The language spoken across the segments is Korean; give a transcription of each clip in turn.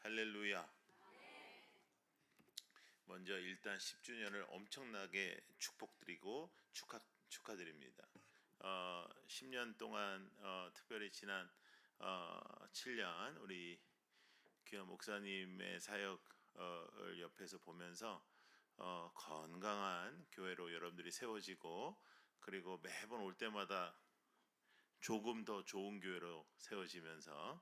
할렐루야. 먼저 일단 10주년을 엄청나게 축복드리고 축하드립니다. 10년 동안 특별히 지난 7년 우리 귀한 목사님의 사역을 옆에서 보면서 건강한 교회로 여러분들이 세워지고, 그리고 매번 올 때마다 조금 더 좋은 교회로 세워지면서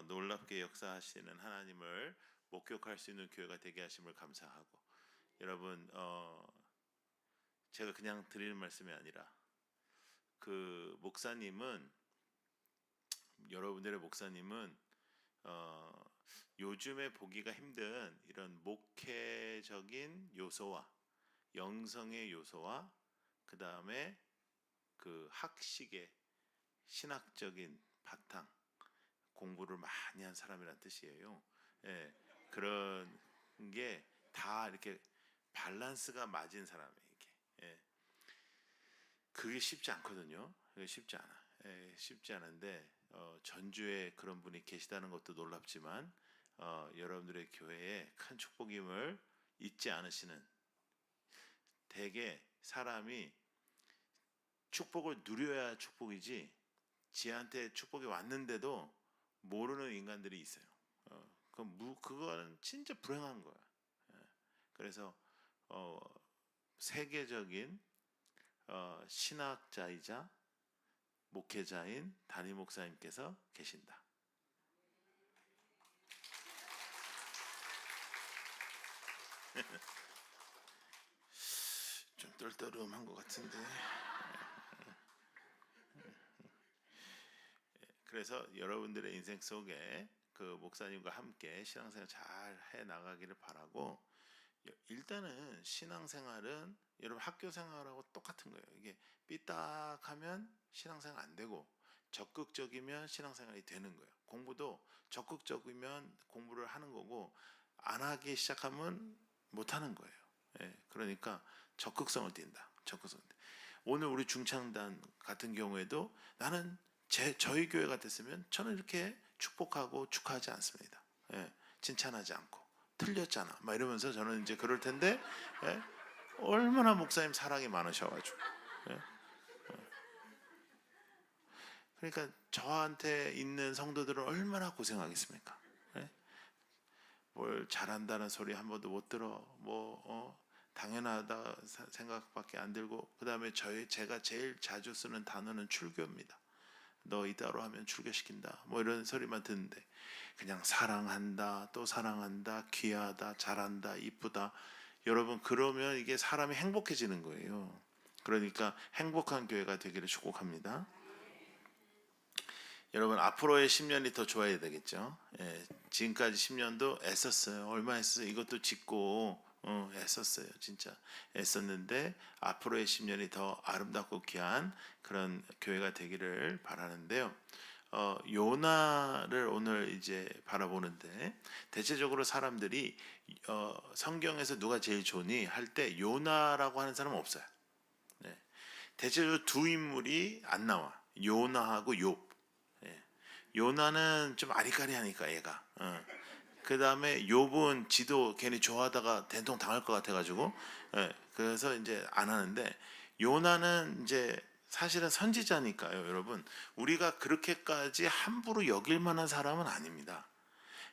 놀랍게 역사하시는 하나님을 목격할 수 있는 교회가 되게 하심을 감사하고, 여러분 제가 그냥 드리는 말씀이 아니라 그 목사님은, 여러분들의 목사님은 요즘에 보기가 힘든 이런 목회적인 요소와 영성의 요소와 그 다음에 그 학식의 신학적인 바탕, 공부를 많이 한 사람이란 뜻이에요. 예, 그런 게 다 이렇게 밸런스가 맞은 사람이에요. 이게. 예, 그게 쉽지 않거든요. 그게 쉽지 않아. 예, 쉽지 않은데 전주에 그런 분이 계시다는 것도 놀랍지만 여러분들의 교회에 큰 축복임을 잊지 않으시는, 대개 사람이 축복을 누려야 축복이지 지한테 축복이 왔는데도 모르는 인간들이 있어요. 그거는 진짜 불행한 거야. 그래서 세계적인 신학자이자 목회자인 담임 목사님께서 계신다. 좀 떨떠름한 것 같은데. 그래서 여러분들의 인생 속에 그 목사님과 함께 신앙생활 잘 해 나가기를 바라고, 일단은 신앙생활은 여러분 학교 생활하고 똑같은 거예요. 이게 삐딱하면 신앙생활 안 되고 적극적이면 신앙생활이 되는 거예요. 공부도 적극적이면 공부를 하는 거고 안 하기 시작하면 못 하는 거예요. 예, 그러니까 적극성을 띈다. 적극성. 오늘 우리 중창단 같은 경우에도 나는 저희 교회 같았으면 저는 이렇게 축복하고 축하하지 않습니다. 예, 칭찬하지 않고 틀렸잖아 막 이러면서 저는 이제 그럴 텐데, 예, 얼마나 목사님 사랑이 많으셔가지고, 예, 그러니까 저한테 있는 성도들은 얼마나 고생하겠습니까? 예? 뭘 잘한다는 소리 한 번도 못 들어. 당연하다 생각밖에 안 들고, 그 다음에 제가 제일 자주 쓰는 단어는 출교입니다. 너 이따로 하면 출교시킨다 뭐 이런 소리만 듣는데, 그냥 사랑한다, 또 사랑한다, 귀하다, 잘한다, 이쁘다. 여러분 그러면 이게 사람이 행복해지는 거예요. 그러니까 행복한 교회가 되기를 축복합니다. 여러분 앞으로의 10년이 더 좋아야 되겠죠. 예, 지금까지 10년도 애썼어요. 얼마 애썼어요. 이것도 짓고 애썼어요. 진짜 애썼는데 앞으로의 10년이 더 아름답고 귀한 그런 교회가 되기를 바라는데요. 요나를 오늘 이제 바라보는데, 대체적으로 사람들이 성경에서 누가 제일 좋니 할 때 요나라고 하는 사람은 없어요. 네. 대체적으로 두 인물이 안 나와. 요나하고 욥. 예. 요나는 좀 아리까리하니까 얘가. 그 다음에 욥은 지도 괜히 좋아하다가 된통 당할 것 같아가지고, 예. 그래서 이제 안 하는데, 요나는 이제 사실은 선지자니까요, 여러분. 우리가 그렇게까지 함부로 여길 만한 사람은 아닙니다.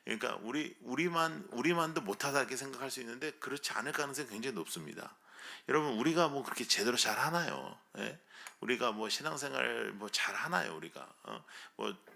그러니까 우리만도 못하다 이렇게 생각할 수 있는데 그렇지 않을 가능성이 굉장히 높습니다. 여러분 우리가 뭐 그렇게 제대로 잘 하나요? 예? 우리가 뭐 신앙생활 뭐 잘 하나요? 우리가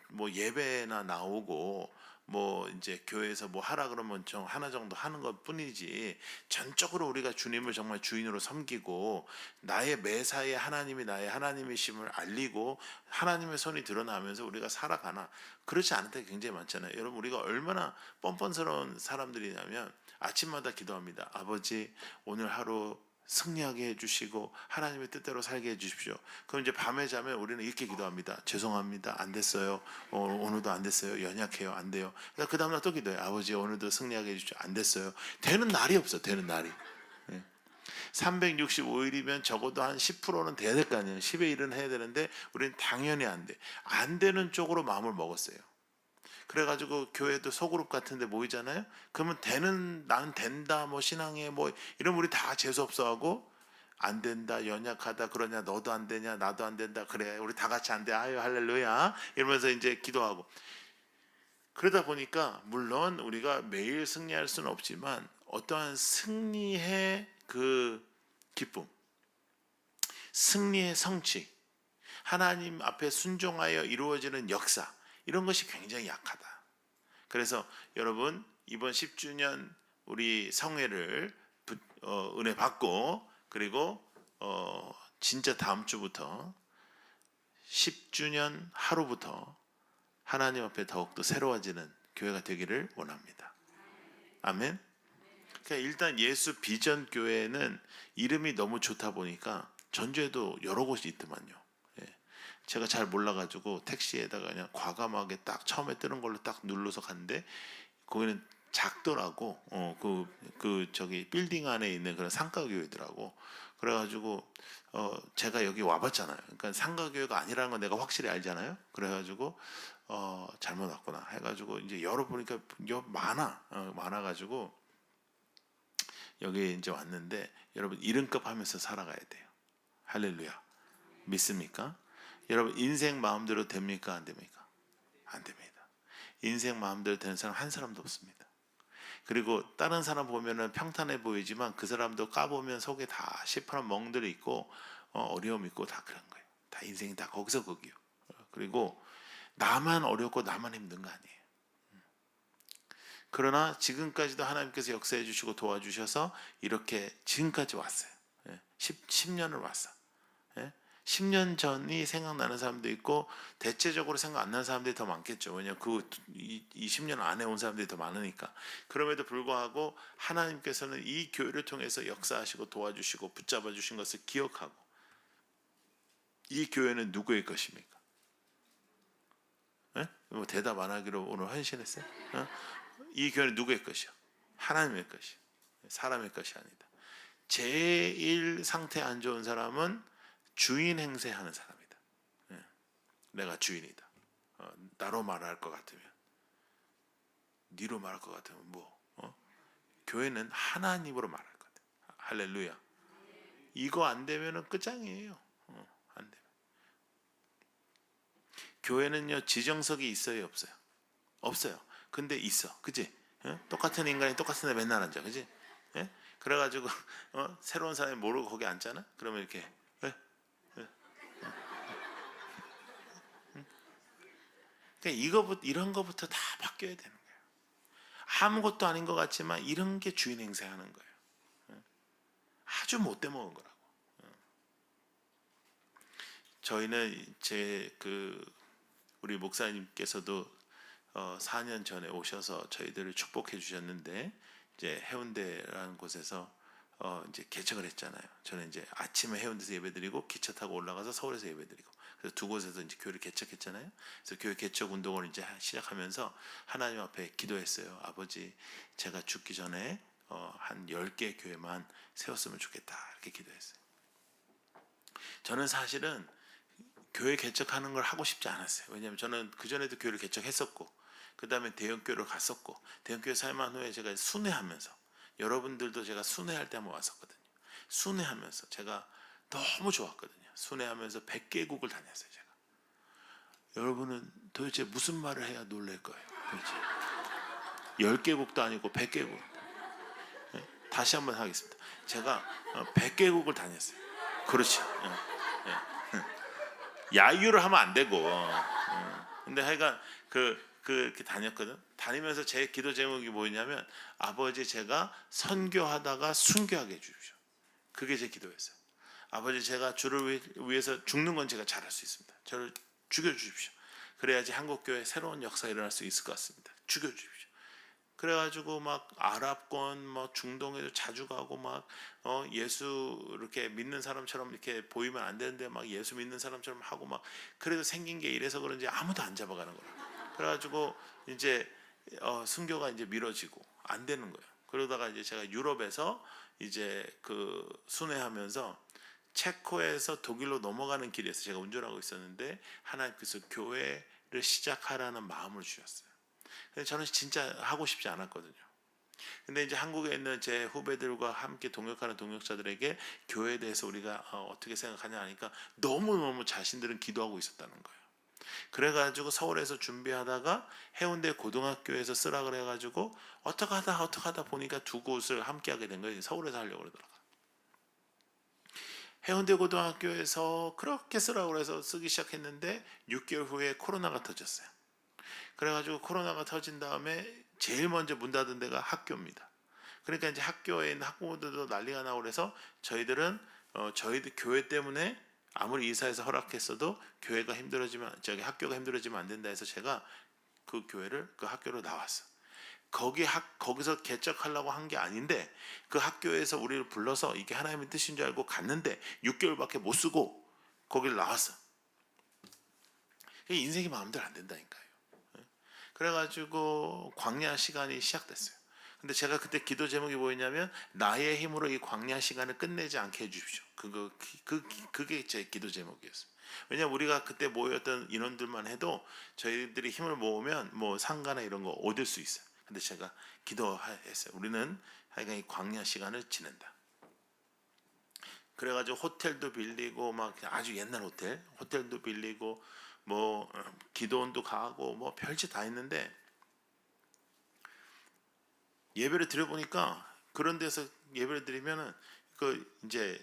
뭐 예배나 나오고 뭐 이제 교회에서 뭐 하라 그러면 좀 하나 정도 하는 것 뿐이지, 전적으로 우리가 주님을 정말 주인으로 섬기고 나의 매사에 하나님이 나의 하나님이심을 알리고 하나님의 손이 드러나면서 우리가 살아가나, 그렇지 않은 때가 굉장히 많잖아요. 여러분 우리가 얼마나 뻔뻔스러운 사람들이냐면 아침마다 기도합니다. 아버지 오늘 하루 승리하게 해주시고 하나님의 뜻대로 살게 해주십시오. 그럼 이제 밤에 자면 우리는 이렇게 기도합니다. 죄송합니다, 안 됐어요. 오늘도 안 됐어요. 연약해요, 안 돼요. 그 다음날 또 기도해요. 아버지 오늘도 승리하게 해주십시오. 안 됐어요. 되는 날이 없어. 되는 날이. 365일이면 적어도 한 10%는 돼야 될 거 아니에요. 10의 1은 해야 되는데 우리는 당연히 안 돼. 안 되는 쪽으로 마음을 먹었어요. 그래가지고 교회도 소그룹 같은데 모이잖아요. 그러면 나는 된다, 뭐 신앙에 뭐 이런 우리 다 재수 없어하고 안 된다, 연약하다, 그러냐, 너도 안 되냐, 나도 안 된다, 그래 우리 다 같이 안 돼, 아유 할렐루야 이러면서 이제 기도하고. 그러다 보니까 물론 우리가 매일 승리할 수는 없지만 어떠한 승리의 그 기쁨, 승리의 성취, 하나님 앞에 순종하여 이루어지는 역사, 이런 것이 굉장히 약하다. 그래서 여러분 이번 10주년 우리 성회를 은혜 받고, 그리고 진짜 다음 주부터 10주년 하루부터 하나님 앞에 더욱더 새로워지는 교회가 되기를 원합니다. 아멘. 그러니까 일단 예수 비전 교회는 이름이 너무 좋다 보니까 전주에도 여러 곳이 있더만요. 예. 제가 잘 몰라가지고 택시에다가 그냥 과감하게 딱 처음에 뜨는 걸로 딱 눌러서 갔는데 거기는 작더라고. 저기 빌딩 안에 있는 그런 상가 교회더라고. 그래가지고 제가 여기 와봤잖아요. 그러니까 상가 교회가 아니라는 건 내가 확실히 알잖아요. 그래가지고 잘못 왔구나 해가지고 이제 열어보니까 많아가지고 여기 이제 왔는데, 여러분 이름값 하면서 살아가야 돼요. 할렐루야. 믿습니까? 여러분 인생 마음대로 됩니까? 안 됩니까? 안 됩니다. 인생 마음대로 되는 사람 한 사람도 없습니다. 그리고 다른 사람 보면은 평탄해 보이지만 그 사람도 까보면 속에 다 시퍼런 멍들이 있고 어려움 있고 다 그런 거예요. 다 인생이 다 거기서 거기요. 그리고 나만 어렵고 나만 힘든 거 아니에요. 그러나 지금까지도 하나님께서 역사해 주시고 도와주셔서 이렇게 지금까지 왔어요. 10년을 왔어. 10년 전이 생각나는 사람도 있고 대체적으로 생각 안 나는 사람들이 더 많겠죠. 왜냐하면 그 20년 안에 온 사람들이 더 많으니까. 그럼에도 불구하고 하나님께서는 이 교회를 통해서 역사하시고 도와주시고 붙잡아 주신 것을 기억하고, 이 교회는 누구의 것입니까? 뭐 대답 안 하기로 오늘 헌신했어요? 이 교회는 누구의 것이요? 하나님의 것이요. 사람의 것이 아니다. 제일 상태 안 좋은 사람은 주인 행세하는 사람이다. 내가 주인이다. 나로 말할 것 같으면, 니로 말할 것 같으면 교회는 하나님으로 말할 것 같아. 할렐루야. 이거 안 되면은 끝장이에요. 안 되면. 교회는요 지정석이 있어요, 없어요? 없어요. 근데 있어, 그지? 똑같은 인간이 똑같은 데 맨날 앉아, 그지? 그래가지고 새로운 사람이 모르고 거기 앉잖아. 그러면 이렇게 그러니까 이런 거부터 다 바뀌어야 되는 거예요. 아무것도 아닌 것 같지만 이런 게 주인 행세하는 거예요. 아주 못돼 먹은 거라고. 저희는 우리 목사님께서도 4년 전에 오셔서 저희들을 축복해 주셨는데, 이제 해운대라는 곳에서 이제 개척을 했잖아요. 저는 이제 아침에 해운대에서 예배드리고 기차 타고 올라가서 서울에서 예배드리고, 그래서 두 곳에서 이제 교회를 개척했잖아요. 그래서 교회 개척 운동을 이제 시작하면서 하나님 앞에 기도했어요. 아버지, 제가 죽기 전에 한 10개 교회만 세웠으면 좋겠다, 이렇게 기도했어요. 저는 사실은 교회 개척하는 걸 하고 싶지 않았어요. 왜냐하면 저는 그전에도 교회를 개척했었고, 그 다음에 대형교회를 갔었고, 대형교회 사임한 후에 제가 순회하면서, 여러분들도 제가 순회할 때 한번 왔었거든요. 순회하면서 제가 너무 좋았거든요. 순회하면서 100개국을 다녔어요, 제가. 여러분은 도대체 무슨 말을 해야 놀랄 거예요? 도대체 10개국도 아니고 100개국. 다시 한번 하겠습니다. 제가 100개국을 다녔어요. 그렇지. 야유를 하면 안 되고. 근데 하여간 그렇게 다녔거든. 다니면서 제 기도 제목이 뭐였냐면, 아버지, 제가 선교하다가 순교하게 해주십시오. 그게 제 기도였어요. 아버지, 제가 주를 위해서 죽는 건 제가 잘할 수 있습니다. 저를 죽여주십시오. 그래야지 한국교회 새로운 역사가 일어날 수 있을 것 같습니다. 죽여주십시오. 그래가지고 막 아랍권, 막 중동에도 자주 가고, 막 예수 이렇게 믿는 사람처럼 이렇게 보이면 안 되는데 막 예수 믿는 사람처럼 하고, 막 그래도 생긴 게 이래서 그런지 아무도 안 잡아가는 거라. 그래가지고 이제 순교가 이제 미뤄지고 안 되는 거예요. 그러다가 이제 제가 유럽에서 이제 그 순회하면서 체코에서 독일로 넘어가는 길에서 제가 운전하고 있었는데 하나님께서 교회를 시작하라는 마음을 주셨어요. 근데 저는 진짜 하고 싶지 않았거든요. 근데 이제 한국에 있는 제 후배들과 함께 동역하는 동역자들에게 교회에 대해서 우리가 어떻게 생각하냐 하니까 너무너무 자신들은 기도하고 있었다는 거예요. 그래가지고 서울에서 준비하다가 해운대 고등학교에서 쓰라 그래가지고 어떻게 하다 보니까 두 곳을 함께 하게 된 거예요. 서울에서 하려고 그러더라고요. 해운대 고등학교에서 그렇게 쓰라고 해서 쓰기 시작했는데 6개월 후에 코로나가 터졌어요. 그래가지고 코로나가 터진 다음에 제일 먼저 문 닫은 데가 학교입니다. 그러니까 이제 학교에 있는 학부모들도 난리가 나고 그래서 저희들은 저희들 교회 때문에 아무리 이사해서 허락했어도 교회가 힘들어지면 학교가 힘들어지면 안 된다 해서 제가 그 학교로 나왔어. 거기서 개척하려고 한 게 아닌데 그 학교에서 우리를 불러서 이게 하나님의 뜻인 줄 알고 갔는데 6개월밖에 못 쓰고 거기를 나왔어. 인생이 마음대로 안 된다니까요. 그래가지고 광야 시간이 시작됐어요. 근데 제가 그때 기도 제목이 뭐였냐면 나의 힘으로 이 광야 시간을 끝내지 않게 해주십시오. 그게 제 기도 제목이었어요. 왜냐면 우리가 그때 모였던 인원들만 해도 저희들이 힘을 모으면 뭐 상가나 이런 거 얻을 수 있어요. 근데 제가 기도했어요. 우리는 하여간 이 광야 시간을 지낸다. 그래가지고 호텔도 빌리고 막 아주 옛날 호텔도 빌리고 뭐 기도원도 가고 뭐 별짓 다 했는데 예배를 드려보니까 그런 데서 예배를 드리면은 이제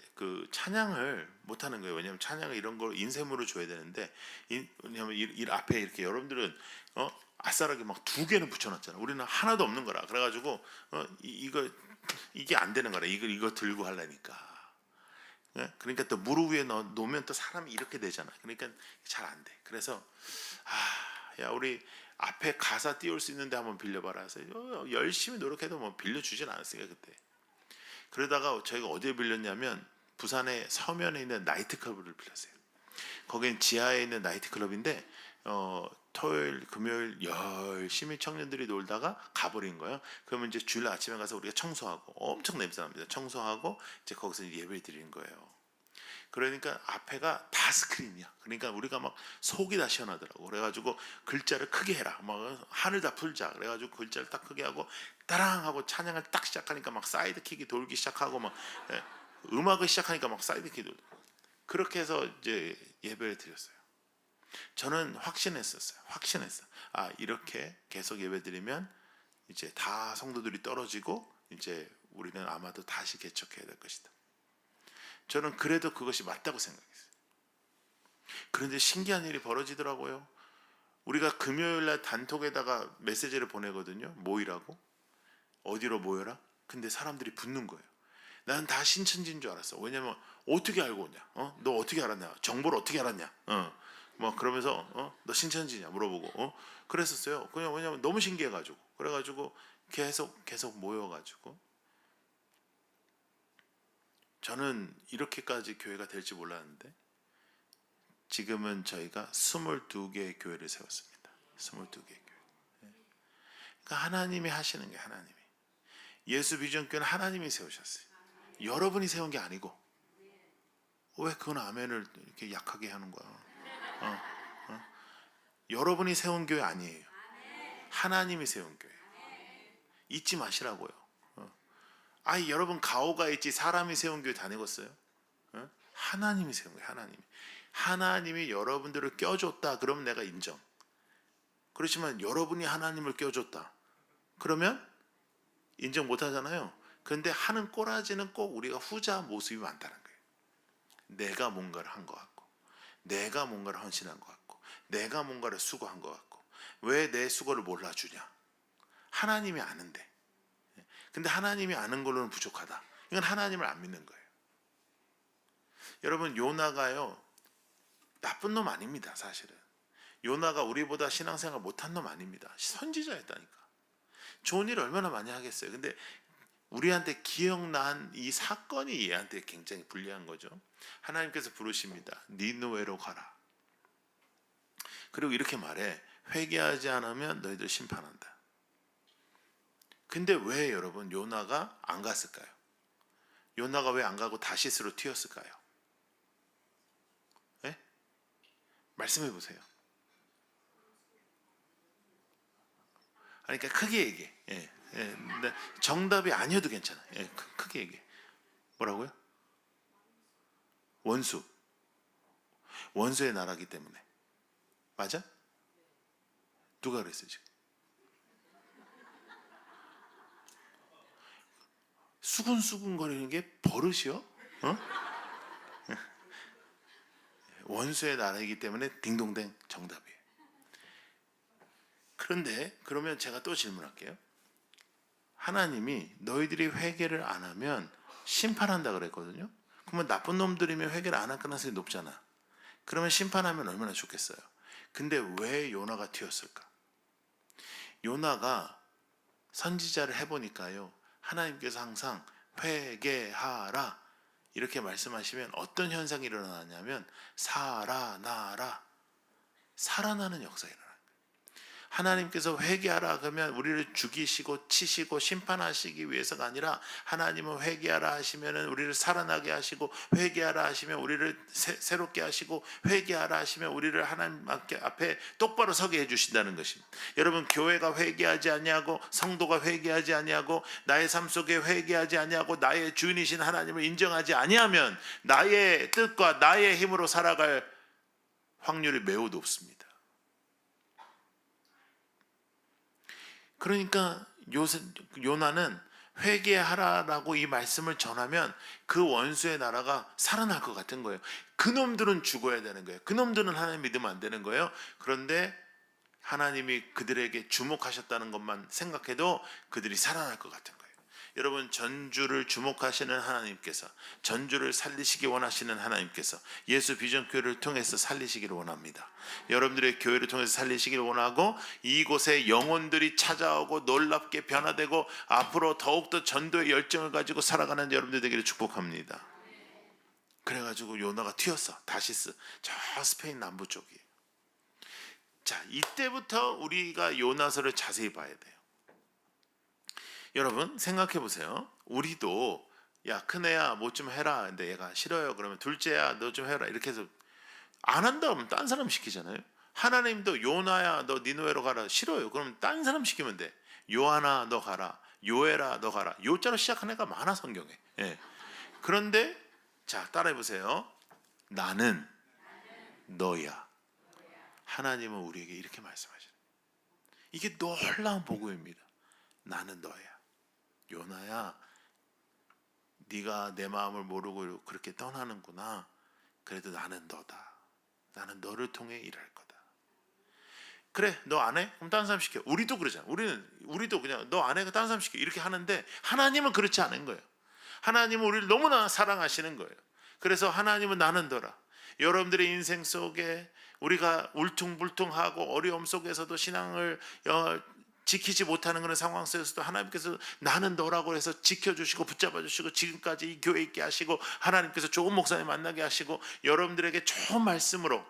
찬양을 못 하는 거예요. 왜냐면 찬양을 이런 걸 인셈으로 줘야 되는데 왜냐면 이 앞에 이렇게 여러분들은 아싸라게 막 2개는 붙여놨잖아. 우리는 하나도 없는 거라. 그래가지고 이게 안 되는 거라. 이거 들고 하려니까. 그러니까 또 무릎 위에 놓으면 또 사람이 이렇게 되잖아. 그러니까 잘 안 돼. 그래서 야 우리 앞에 가사 띄울 수 있는데 한번 빌려봐라. 그래서 열심히 노력해도 뭐 빌려주진 않았어요 그때. 그러다가 저희가 어디에 빌렸냐면 부산의 서면에 있는 나이트클럽을 빌렸어요. 거긴 지하에 있는 나이트클럽인데 토요일 금요일 열심히 청년들이 놀다가 가버린 거예요. 그러면 이제 주일 아침에 가서 우리가 청소하고 엄청 냄새납니다. 청소하고 이제 거기서 예배를 드리는 거예요. 그러니까 앞에가 다 스크린이야. 그러니까 우리가 막 속이 다 시원하더라고. 그래가지고 글자를 크게 해라. 막 하늘 다 풀자. 그래가지고 글자를 딱 크게 하고 따랑 하고 찬양을 딱 시작하니까 막 사이드킥이 돌기 시작하고 막 음악을 시작하니까 막 사이드킥이 돌. 그렇게 해서 이제 예배를 드렸어요. 저는 확신했어. 이렇게 계속 예배드리면 이제 다 성도들이 떨어지고 이제 우리는 아마도 다시 개척해야 될 것이다. 저는 그래도 그것이 맞다고 생각했어요. 그런데 신기한 일이 벌어지더라고요. 우리가 금요일날 단톡에다가 메시지를 보내거든요. 모이라고. 어디로 모여라? 근데 사람들이 붙는 거예요. 나는 다 신천지인 줄 알았어. 왜냐면 어떻게 알고 오냐? 너 어떻게 알았냐? 정보를 어떻게 알았냐? 뭐 그러면서 너 신천지냐 물어보고 그랬었어요. 그냥 왜냐면 너무 신기해가지고 그래가지고 계속 모여가지고 저는 이렇게까지 교회가 될지 몰랐는데 지금은 저희가 22개의 교회를 세웠습니다. 22개의 교회. 그러니까 하나님이 하시는 게 하나님이. 예수 비전교회는 하나님이 세우셨어요. 여러분이 세운 게 아니고 왜 그건 아멘을 이렇게 약하게 하는 거야? 여러분이 세운 교회 아니에요. 하나님이 세운 교회. 잊지 마시라고요. 여러분 가오가 있지 사람이 세운 교회 다니겠어요? 하나님이 세운 거예요. 하나님이 여러분들을 껴줬다. 그러면 내가 인정. 그렇지만 여러분이 하나님을 껴줬다. 그러면 인정 못 하잖아요. 그런데 하는 꼬라지는 꼭 우리가 후자 모습이 많다는 거예요. 내가 뭔가를 한 것 같고 내가 뭔가를 헌신한 것 같고 내가 뭔가를 수고한 것 같고 왜 내 수고를 몰라주냐. 하나님이 아는데. 근데 하나님이 아는 걸로는 부족하다. 이건 하나님을 안 믿는 거예요. 여러분 요나가요 나쁜 놈 아닙니다. 사실은 요나가 우리보다 신앙생활 못한 놈 아닙니다. 선지자였다니까. 좋은 일을 얼마나 많이 하겠어요. 근데 우리한테 기억난 이 사건이 얘한테 굉장히 불리한 거죠. 하나님께서 부르십니다. 니느웨로 가라. 그리고 이렇게 말해. 회개하지 않으면 너희들 심판한다. 근데 왜 여러분 요나가 안 갔을까요? 요나가 왜 안 가고 다시스로 튀었을까요? 네? 말씀해 보세요. 아니, 그러니까 크게 얘기해. 근데 정답이 아니어도 괜찮아. 크게 얘기해. 뭐라고요? 원수. 원수의 나라기 때문에. 맞아? 누가 그랬어요 지금? 수근수근거리는 게 버릇이요? 어? 원수의 나라이기 때문에 딩동댕 정답이에요. 그런데 그러면 제가 또 질문할게요. 하나님이 너희들이 회개를 안 하면 심판한다 그랬거든요. 그러면 나쁜 놈들이면 회개를 안 할 가능성이 높잖아. 그러면 심판하면 얼마나 좋겠어요. 근데 왜 요나가 튀었을까? 요나가 선지자를 해보니까요, 하나님께서 항상 회개하라 이렇게 말씀하시면 어떤 현상이 일어나냐면 살아나라, 살아나는 역사가 일어나요. 하나님께서 회개하라 그러면 우리를 죽이시고 치시고 심판하시기 위해서가 아니라, 하나님은 회개하라 하시면 우리를 살아나게 하시고, 회개하라 하시면 우리를 새롭게 하시고, 회개하라 하시면 우리를 하나님 앞에 똑바로 서게 해주신다는 것입니다. 여러분, 교회가 회개하지 아니하고, 성도가 회개하지 아니하고, 나의 삶 속에 회개하지 아니하고 나의 주인이신 하나님을 인정하지 아니하면 나의 뜻과 나의 힘으로 살아갈 확률이 매우 높습니다. 그러니까 요나는 회개하라라고 이 말씀을 전하면 그 원수의 나라가 살아날 것 같은 거예요. 그놈들은 죽어야 되는 거예요. 그놈들은 하나님 믿으면 안 되는 거예요. 그런데 하나님이 그들에게 주목하셨다는 것만 생각해도 그들이 살아날 것 같은 거예요. 여러분, 전주를 주목하시는 하나님께서, 전주를 살리시기 원하시는 하나님께서 예수 비전교회를 통해서 살리시기를 원합니다. 여러분들의 교회를 통해서 살리시기를 원하고, 이곳에 영혼들이 찾아오고 놀랍게 변화되고 앞으로 더욱더 전도의 열정을 가지고 살아가는 여러분들 되기를 축복합니다. 그래가지고 요나가 튀었어. 다시스, 저 스페인 남부 쪽이. 자, 이때부터 우리가 요나서를 자세히 봐야 돼요. 여러분, 생각해 보세요. 우리도 야, 큰애야 뭐 좀 해라. 근데 얘가 싫어요. 그러면 둘째야 너 좀 해라. 이렇게 해서 안 한다 그러면 딴 사람 시키잖아요. 하나님도 요나야 너 니느웨로 가라. 싫어요. 그러면 딴 사람 시키면 돼. 요하나 너 가라. 요에라 너 가라. 요자로 시작하는 애가 많아 성경에. 그런데 자, 따라해 보세요. 나는 너야. 하나님은 우리에게 이렇게 말씀하시는. 이게 놀라운 복음입니다. 나는 너야. 요나야, 네가 내 마음을 모르고 그렇게 떠나는구나. 그래도 나는 너다. 나는 너를 통해 일할 거다. 그래, 너 안 해? 그럼 다른 사람 시켜. 우리도 그러잖아. 우리도 그냥 너 안 해? 다른 사람 시켜. 이렇게 하는데 하나님은 그렇지 않은 거예요. 하나님은 우리를 너무나 사랑하시는 거예요. 그래서 하나님은 나는 너라. 여러분들의 인생 속에 우리가 울퉁불퉁하고 어려움 속에서도 신앙을 지키지 못하는 그런 상황 속에서도 하나님께서 나는 너라고 해서 지켜주시고 붙잡아 주시고, 지금까지 이 교회에 있게 하시고, 하나님께서 좋은 목사님 만나게 하시고, 여러분들에게 좋은 말씀으로,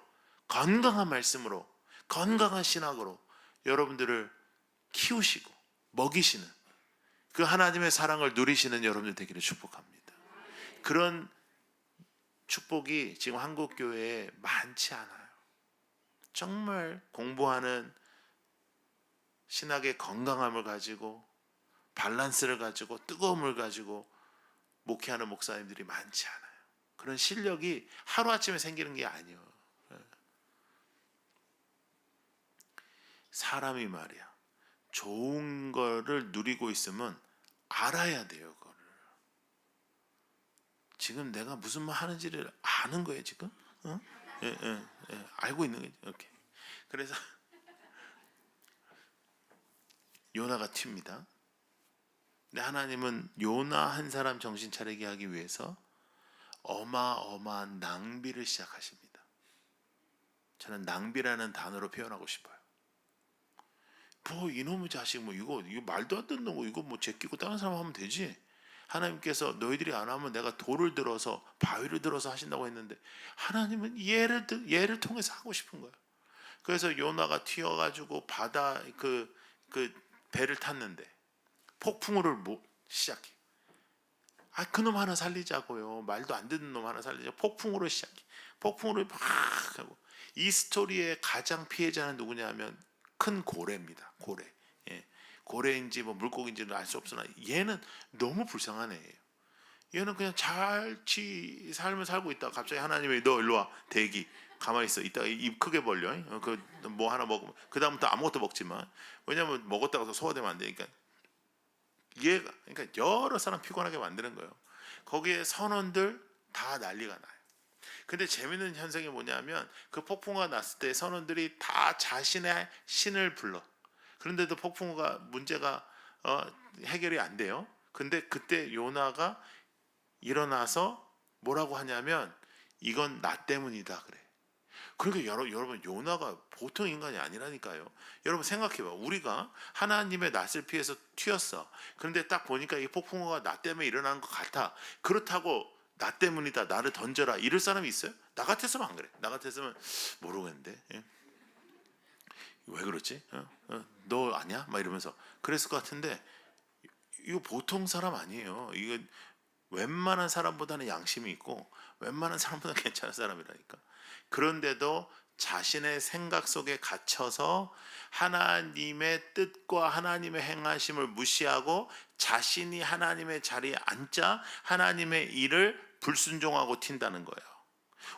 건강한 말씀으로, 건강한 신학으로 여러분들을 키우시고 먹이시는 그 하나님의 사랑을 누리시는 여러분들 되기를 축복합니다. 그런 축복이 지금 한국 교회에 많지 않아요. 정말 공부하는 신학의 건강함을 가지고, 밸런스를 가지고, 뜨거움을 가지고 목회하는 목사님들이 많지 않아요. 그런 실력이 하루아침에 생기는 게 아니에요. 사람이 말이야, 좋은 거를 누리고 있으면 알아야 돼요. 그거를. 지금 내가 무슨 말 하는지를 아는 거예요 지금? 알고 있는 거예요. 이렇게. 그래서 요나가 튑니다. 근데 하나님은 요나 한 사람 정신 차리게 하기 위해서 어마어마한 낭비를 시작하십니다. 저는 낭비라는 단어로 표현하고 싶어요. 뭐 이놈의 자식, 뭐 이거 말도 안 되는 거, 이거 뭐 제끼고 다른 사람 하면 되지. 하나님께서 너희들이 안 하면 내가 돌을 들어서 바위를 들어서 하신다고 했는데, 하나님은 얘를 통해서 하고 싶은 거예요. 그래서 요나가 튀어가지고 바다 그 배를 탔는데 폭풍우를 시작해. 그놈 하나 살리자고요. 말도 안 듣는 놈 하나 살리자. 폭풍우로 시작해. 폭풍우를 막 하고. 이 스토리의 가장 피해자는 누구냐 하면 큰 고래입니다. 고래. 고래인지 뭐 물고기인지는 알 수 없으나 얘는 너무 불쌍한 애예요. 얘는 그냥 잘 삶을 살고 있다가 갑자기 하나님이 너 일로 와, 대기, 가만히 있어, 이따 입 크게 벌려, 그 뭐 하나 먹으면 그 다음부터 아무것도 먹지만, 왜냐면 먹었다가 소화되면 안 되니까. 얘가 그러니까 여러 사람 피곤하게 만드는 거예요. 거기에 선원들 다 난리가 나요. 근데 재밌는 현상이 뭐냐면 그 폭풍우가 났을 때 선원들이 다 자신의 신을 불러. 그런데도 폭풍우가 문제가 해결이 안 돼요. 근데 그때 요나가 일어나서 뭐라고 하냐면 이건 나 때문이다 그래. 그러니까 여러분 요나가 보통 인간이 아니라니까요. 여러분 생각해봐. 우리가 하나님의 낯을 피해서 튀었어. 그런데 딱 보니까 이 폭풍우가 나 때문에 일어난 것 같아. 그렇다고 나 때문이다, 나를 던져라, 이럴 사람이 있어요? 나 같았으면 안 그래. 나 같았으면 모르겠는데, 예? 왜 그렇지? 너 아니야? 막 이러면서 그랬을 것 같은데, 이거 보통 사람 아니에요. 이거 웬만한 사람보다는 양심이 있고 웬만한 사람보다 괜찮은 사람이라니까. 그런데도 자신의 생각 속에 갇혀서 하나님의 뜻과 하나님의 행하심을 무시하고 자신이 하나님의 자리에 앉자 하나님의 일을 불순종하고 튄다는 거예요.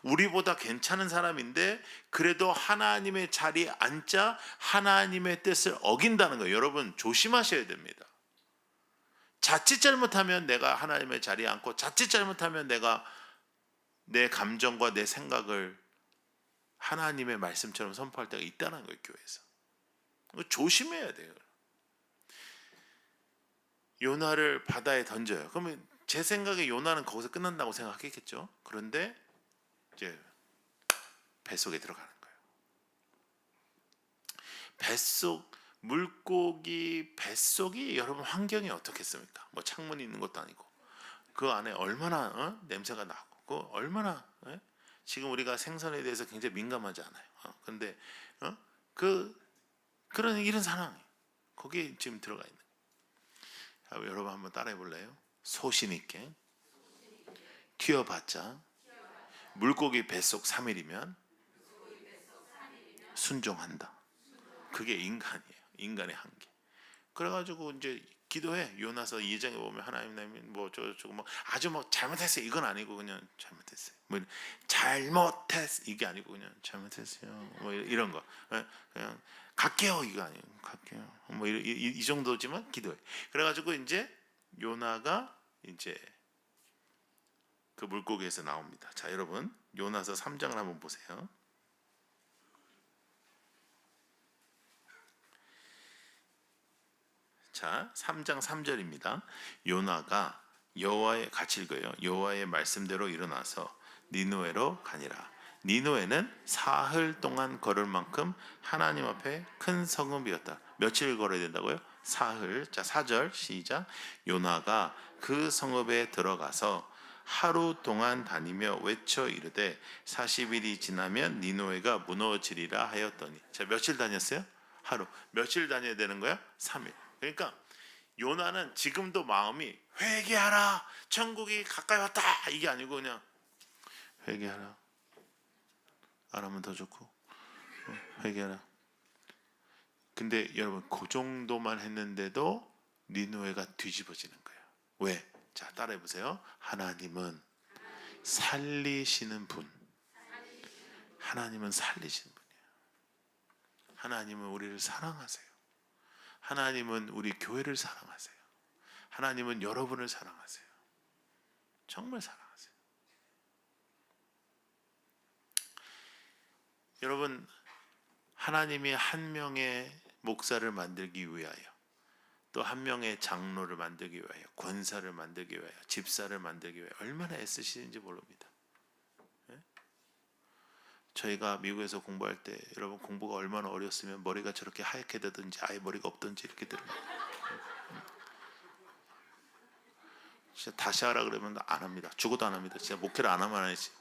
우리보다 괜찮은 사람인데 그래도 하나님의 자리에 앉자 하나님의 뜻을 어긴다는 거예요. 여러분 조심하셔야 됩니다. 자칫 잘못하면 내가 하나님의 자리에 앉고 자칫 잘못하면 내가 내 감정과 내 생각을 하나님의 말씀처럼 선포할 때가 있다는 거예요. 교회에서 조심해야 돼요. 요나를 바다에 던져요. 그러면 제 생각에 요나는 거기서 끝난다고 생각했겠죠. 그런데 이제 뱃속에 들어가는 거예요. 뱃속 물고기 뱃속이 여러분 환경이 어떻겠습니까? 뭐 창문이 있는 것도 아니고 그 안에 얼마나 냄새가 나고 그 얼마나 지금 우리가 생선에 대해서 굉장히 민감하지 않아요. 근데 그런 이런 상황이 거기에 지금 들어가 있는 거예요. 여러분 한번 따라해 볼래요? 소신 있게 튀어봤자 물고기 뱃속 3일이면 순종한다. 그게 인간이에요. 인간의 한계. 그래가지고 이제 기도해. 요나서 2장에 보면 하나님 뭐 저거 뭐 아주 뭐 잘못했어요. 이건 아니고 그냥 잘못했어요. 뭐 잘못했 이게 아니고 그냥 잘못했어요. 뭐 이런 거. 그냥 갈게요 이거 아니에요. 갈게요. 뭐 이 정도지만 기도해. 그래가지고 이제 요나가 이제 그 물고기에서 나옵니다. 자 여러분 요나서 3장을 한번 보세요. 자, 3장 3절입니다. 요나가 여호와의 같이 읽어요. 여호와의 말씀대로 일어나서 니느웨로 가니라. 니느웨는 사흘 동안 걸을 만큼 하나님 앞에 큰 성읍이었다. 며칠 걸어야 된다고요? 사흘. 자, 4절 시작. 요나가 그 성읍에 들어가서 하루 동안 다니며 외쳐 이르되 40일이 지나면 니느웨가 무너지리라 하였더니. 자, 며칠 다녔어요? 하루. 며칠 다녀야 되는 거야? 3일. 그러니까 요나는 지금도 마음이 회개하라, 천국이 가까이 왔다 이게 아니고 그냥 회개하라, 안 하면 더 좋고 회개하라. 근데 여러분 그 정도만 했는데도 니느웨가 뒤집어지는 거예요. 왜? 자 따라해 보세요. 하나님은 살리시는 분. 하나님은 살리시는 분이에요. 하나님은 우리를 사랑하세요. 하나님은 우리 교회를 사랑하세요. 하나님은 여러분을 사랑하세요. 정말 사랑하세요. 여러분 하나님이 한 명의 목사를 만들기 위하여 또 한 명의 장로를 만들기 위하여 권사를 만들기 위하여 집사를 만들기 위하여 얼마나 애쓰시는지 모릅니다. 저희가 미국에서 공부할 때 여러분 공부가 얼마나 어렸으면 머리가 저렇게 하얗게 되든지 아예 머리가 없든지 이렇게 되는 진짜 다시 하라 그러면 안 합니다. 죽어도 안 합니다. 진짜 목회를 안 하면 안 하지.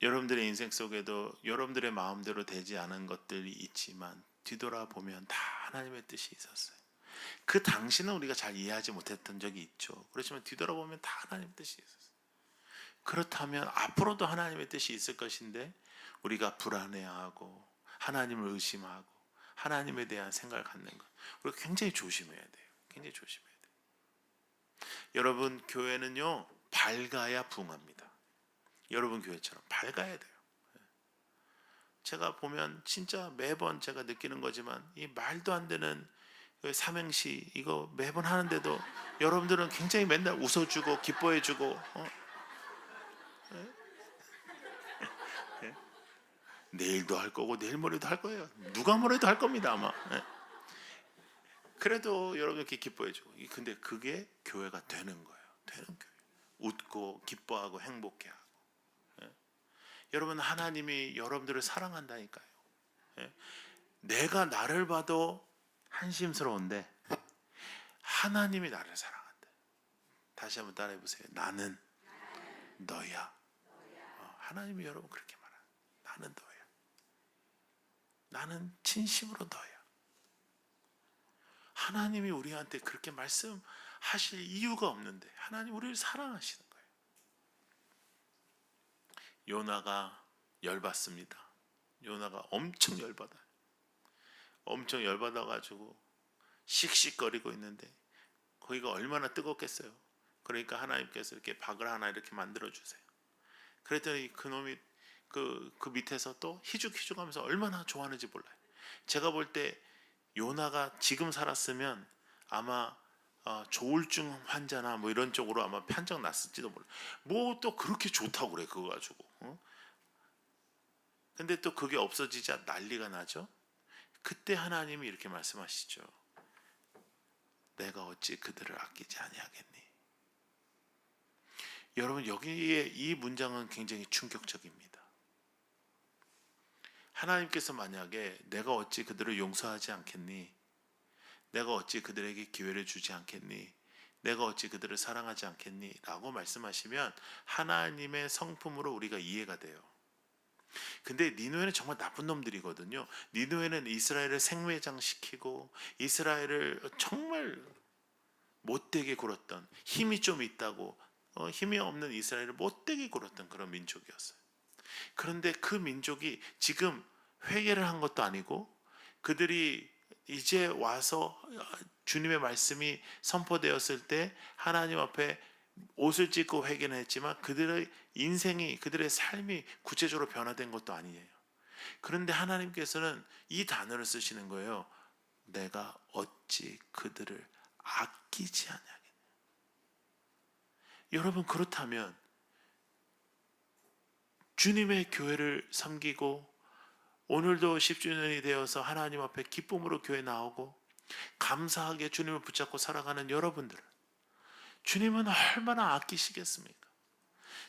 여러분들의 인생 속에도 여러분들의 마음대로 되지 않은 것들이 있지만 뒤돌아보면 다 하나님의 뜻이 있었어요. 그 당시는 우리가 잘 이해하지 못했던 적이 있죠. 그렇지만 뒤돌아보면 다 하나님의 뜻이 있었어요. 그렇다면 앞으로도 하나님의 뜻이 있을 것인데 우리가 불안해하고 하나님을 의심하고 하나님에 대한 생각을 갖는 것, 우리가 굉장히 조심해야 돼요. 굉장히 조심해야 돼요. 여러분, 교회는요 밝아야 부흥합니다. 여러분 교회처럼 밝아야 돼요. 제가 보면 진짜 매번 제가 느끼는 거지만 이 말도 안 되는 삼행시 이거 매번 하는데도 여러분들은 굉장히 맨날 웃어주고 기뻐해주고 내일도 할 거고 내일 모레도 할 거예요. 누가 뭐래도 할 겁니다 아마. 그래도 여러분 이렇게 기뻐해주고, 근데 그게 교회가 되는 거예요. 되는 교회. 웃고 기뻐하고 행복해하고. 여러분, 하나님이 여러분들을 사랑한다니까요. 내가 나를 봐도 한심스러운데 하나님이 나를 사랑한다. 다시 한번 따라해 보세요. 나는 너야. 하나님이 여러분 그렇게 말해요. 나는 너야. 나는 진심으로 너야. 하나님이 우리한테 그렇게 말씀하실 이유가 없는데 하나님 우리를 사랑하시는 거예요. 요나가 열받습니다. 요나가 엄청 열받아요. 엄청 열받아가지고 씩씩거리고 있는데 거기가 얼마나 뜨겁겠어요. 그러니까 하나님께서 이렇게 박을 하나 이렇게 만들어 주세요. 그랬더니 그놈이 그 밑에서 또 희죽희죽하면서 얼마나 좋아하는지 몰라요. 제가 볼 때 요나가 지금 살았으면 아마 조울증 환자나 뭐 이런 쪽으로 아마 판정 났을지도 몰라요. 뭐 또 그렇게 좋다고 그래 그거 가지고. 근데 또 그게 없어지자 난리가 나죠. 그때 하나님이 이렇게 말씀하시죠. 내가 어찌 그들을 아끼지 아니하겠니? 여러분, 여기에 이 문장은 굉장히 충격적입니다. 하나님께서 만약에 내가 어찌 그들을 용서하지 않겠니? 내가 어찌 그들에게 기회를 주지 않겠니? 내가 어찌 그들을 사랑하지 않겠니? 라고 말씀하시면 하나님의 성품으로 우리가 이해가 돼요. 근데 니느웨는 정말 나쁜 놈들이거든요. 니느웨는 이스라엘을 생매장시키고 이스라엘을 정말 못되게 굴었던, 힘이 좀 있다고 힘이 없는 이스라엘을 못되게 굴었던 그런 민족이었어요. 그런데 그 민족이 지금 회개를 한 것도 아니고 그들이 이제 와서 주님의 말씀이 선포되었을 때 하나님 앞에 옷을 찢고 회개는 했지만 그들의 인생이, 그들의 삶이 구체적으로 변화된 것도 아니에요. 그런데 하나님께서는 이 단어를 쓰시는 거예요. 내가 어찌 그들을 아끼지 않냐겠냐. 여러분, 그렇다면 주님의 교회를 섬기고 오늘도 10주년이 되어서 하나님 앞에 기쁨으로 교회 나오고 감사하게 주님을 붙잡고 살아가는 여러분들, 주님은 얼마나 아끼시겠습니까?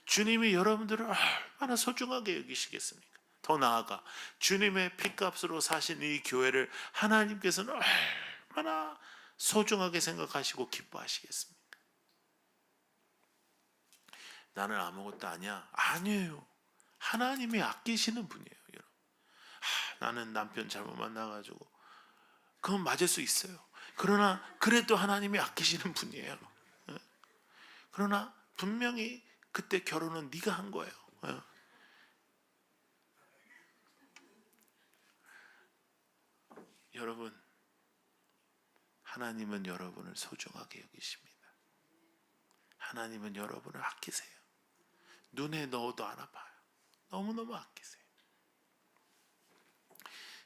주님이 여러분들을 얼마나 소중하게 여기시겠습니까? 더 나아가 주님의 피값으로 사신 이 교회를 하나님께서는 얼마나 소중하게 생각하시고 기뻐하시겠습니까? 나는 아무것도 아니야. 아니에요. 하나님이 아끼시는 분이에요. 여러분. 나는 남편 잘못 만나가지고 그건 맞을 수 있어요. 그러나 그래도 하나님이 아끼시는 분이에요. 그러나 분명히 그때 결혼은 네가 한 거예요. 여러분, 하나님은 여러분을 소중하게 여기십니다. 하나님은 여러분을 아끼세요. 눈에 넣어도 안 아파요. 너무너무 아끼세요.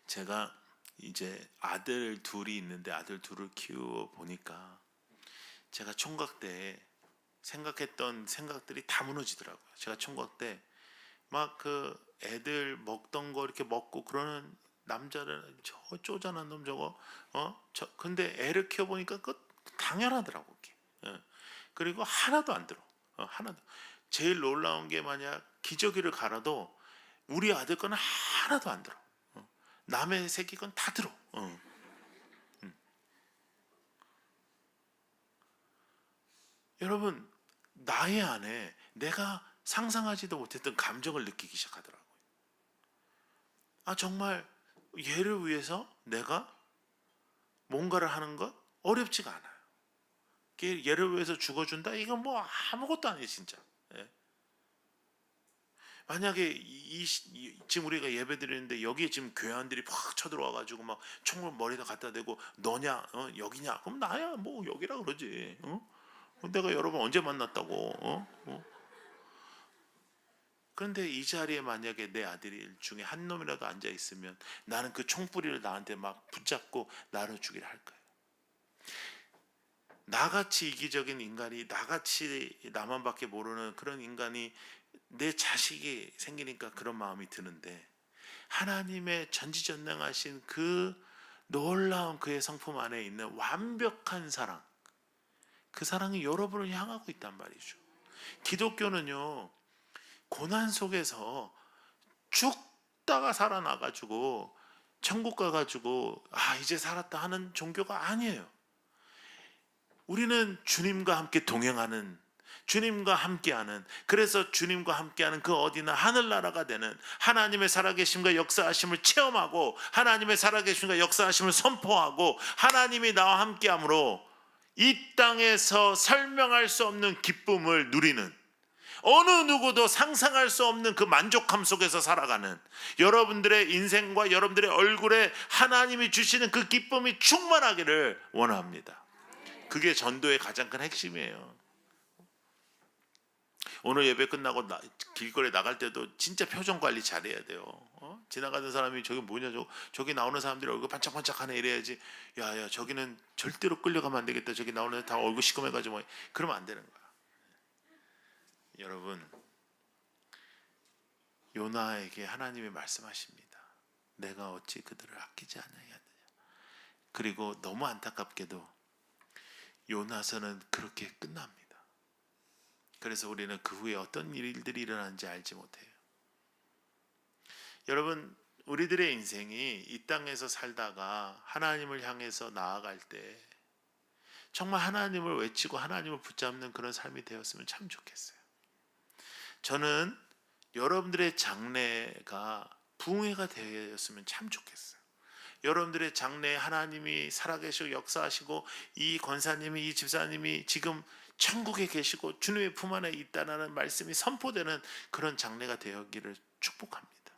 제가 이제 아들 둘이 있는데 아들 둘을 키워 보니까 제가 총각 때 생각했던 생각들이 다 무너지더라고요. 제가 총각 때 막 그 애들 먹던 거 이렇게 먹고 그러는 남자를 저 쪼잔한 놈 저거 근데 애를 키워 보니까 그 당연하더라고. 그리고 하나도 안 들어. 하나도. 제일 놀라운 게 만약 기저귀를 갈아도 우리 아들 거는 하나도 안 들어. 남의 새끼 건 다 들어. 여러분, 나의 안에 내가 상상하지도 못했던 감정을 느끼기 시작하더라고요. 정말 얘를 위해서 내가 뭔가를 하는 것 어렵지가 않아요. 얘를 위해서 죽어준다? 이건 뭐 아무것도 아니에요, 진짜. 만약에 지금 우리가 예배 드리는데 여기에 지금 교회원들이 확 쳐들어와 가지고 막 총을 머리에다 갖다 대고 너냐 여기냐 그럼 나야 뭐 여기라 그러지. 내가 여러분 언제 만났다고. 그런데 이 자리에 만약에 내 아들이 중에 한 놈이라도 앉아 있으면 나는 그 총뿌리를 나한테 막 붙잡고 나를 죽이려 할 거예요. 나같이 이기적인 인간이, 나같이 나만밖에 모르는 그런 인간이 내 자식이 생기니까 그런 마음이 드는데, 하나님의 전지전능하신 그 놀라운 그의 성품 안에 있는 완벽한 사랑, 그 사랑이 여러분을 향하고 있단 말이죠. 기독교는요, 고난 속에서 죽다가 살아나가지고 천국 가가지고 이제 살았다 하는 종교가 아니에요. 우리는 주님과 함께 동행하는, 주님과 함께하는, 그래서 주님과 함께하는 그 어디나 하늘나라가 되는 하나님의 살아계심과 역사하심을 체험하고, 하나님의 살아계심과 역사하심을 선포하고, 하나님이 나와 함께함으로 이 땅에서 설명할 수 없는 기쁨을 누리는, 어느 누구도 상상할 수 없는 그 만족함 속에서 살아가는 여러분들의 인생과 여러분들의 얼굴에 하나님이 주시는 그 기쁨이 충만하기를 원합니다. 그게 전도의 가장 큰 핵심이에요. 오늘 예배 끝나고 길거리에 나갈 때도 진짜 표정 관리 잘해야 돼요. 지나가는 사람이 저기 뭐냐, 저기 나오는 사람들이 얼굴 반짝반짝하네 이래야지. 야 저기는 절대로 끌려가면 안 되겠다. 저기 나오는 애다 얼굴 시커매가지고 그러면 안 되는 거야. 여러분, 요나에게 하나님이 말씀하십니다. 내가 어찌 그들을 아끼지 않느냐. 그리고 너무 안타깝게도 요나서는 그렇게 끝납니다. 그래서 우리는 그 후에 어떤 일들이 일어나는지 알지 못해요. 여러분, 우리들의 인생이 이 땅에서 살다가 하나님을 향해서 나아갈 때 정말 하나님을 외치고 하나님을 붙잡는 그런 삶이 되었으면 참 좋겠어요. 저는 여러분들의 장래가 부흥회가 되었으면 참 좋겠어요. 여러분들의 장래에 하나님이 살아계시고 역사하시고, 이 권사님이, 이 집사님이 지금 천국에 계시고 주님의 품 안에 있다는 말씀이 선포되는 그런 장래가 되었기를 축복합니다.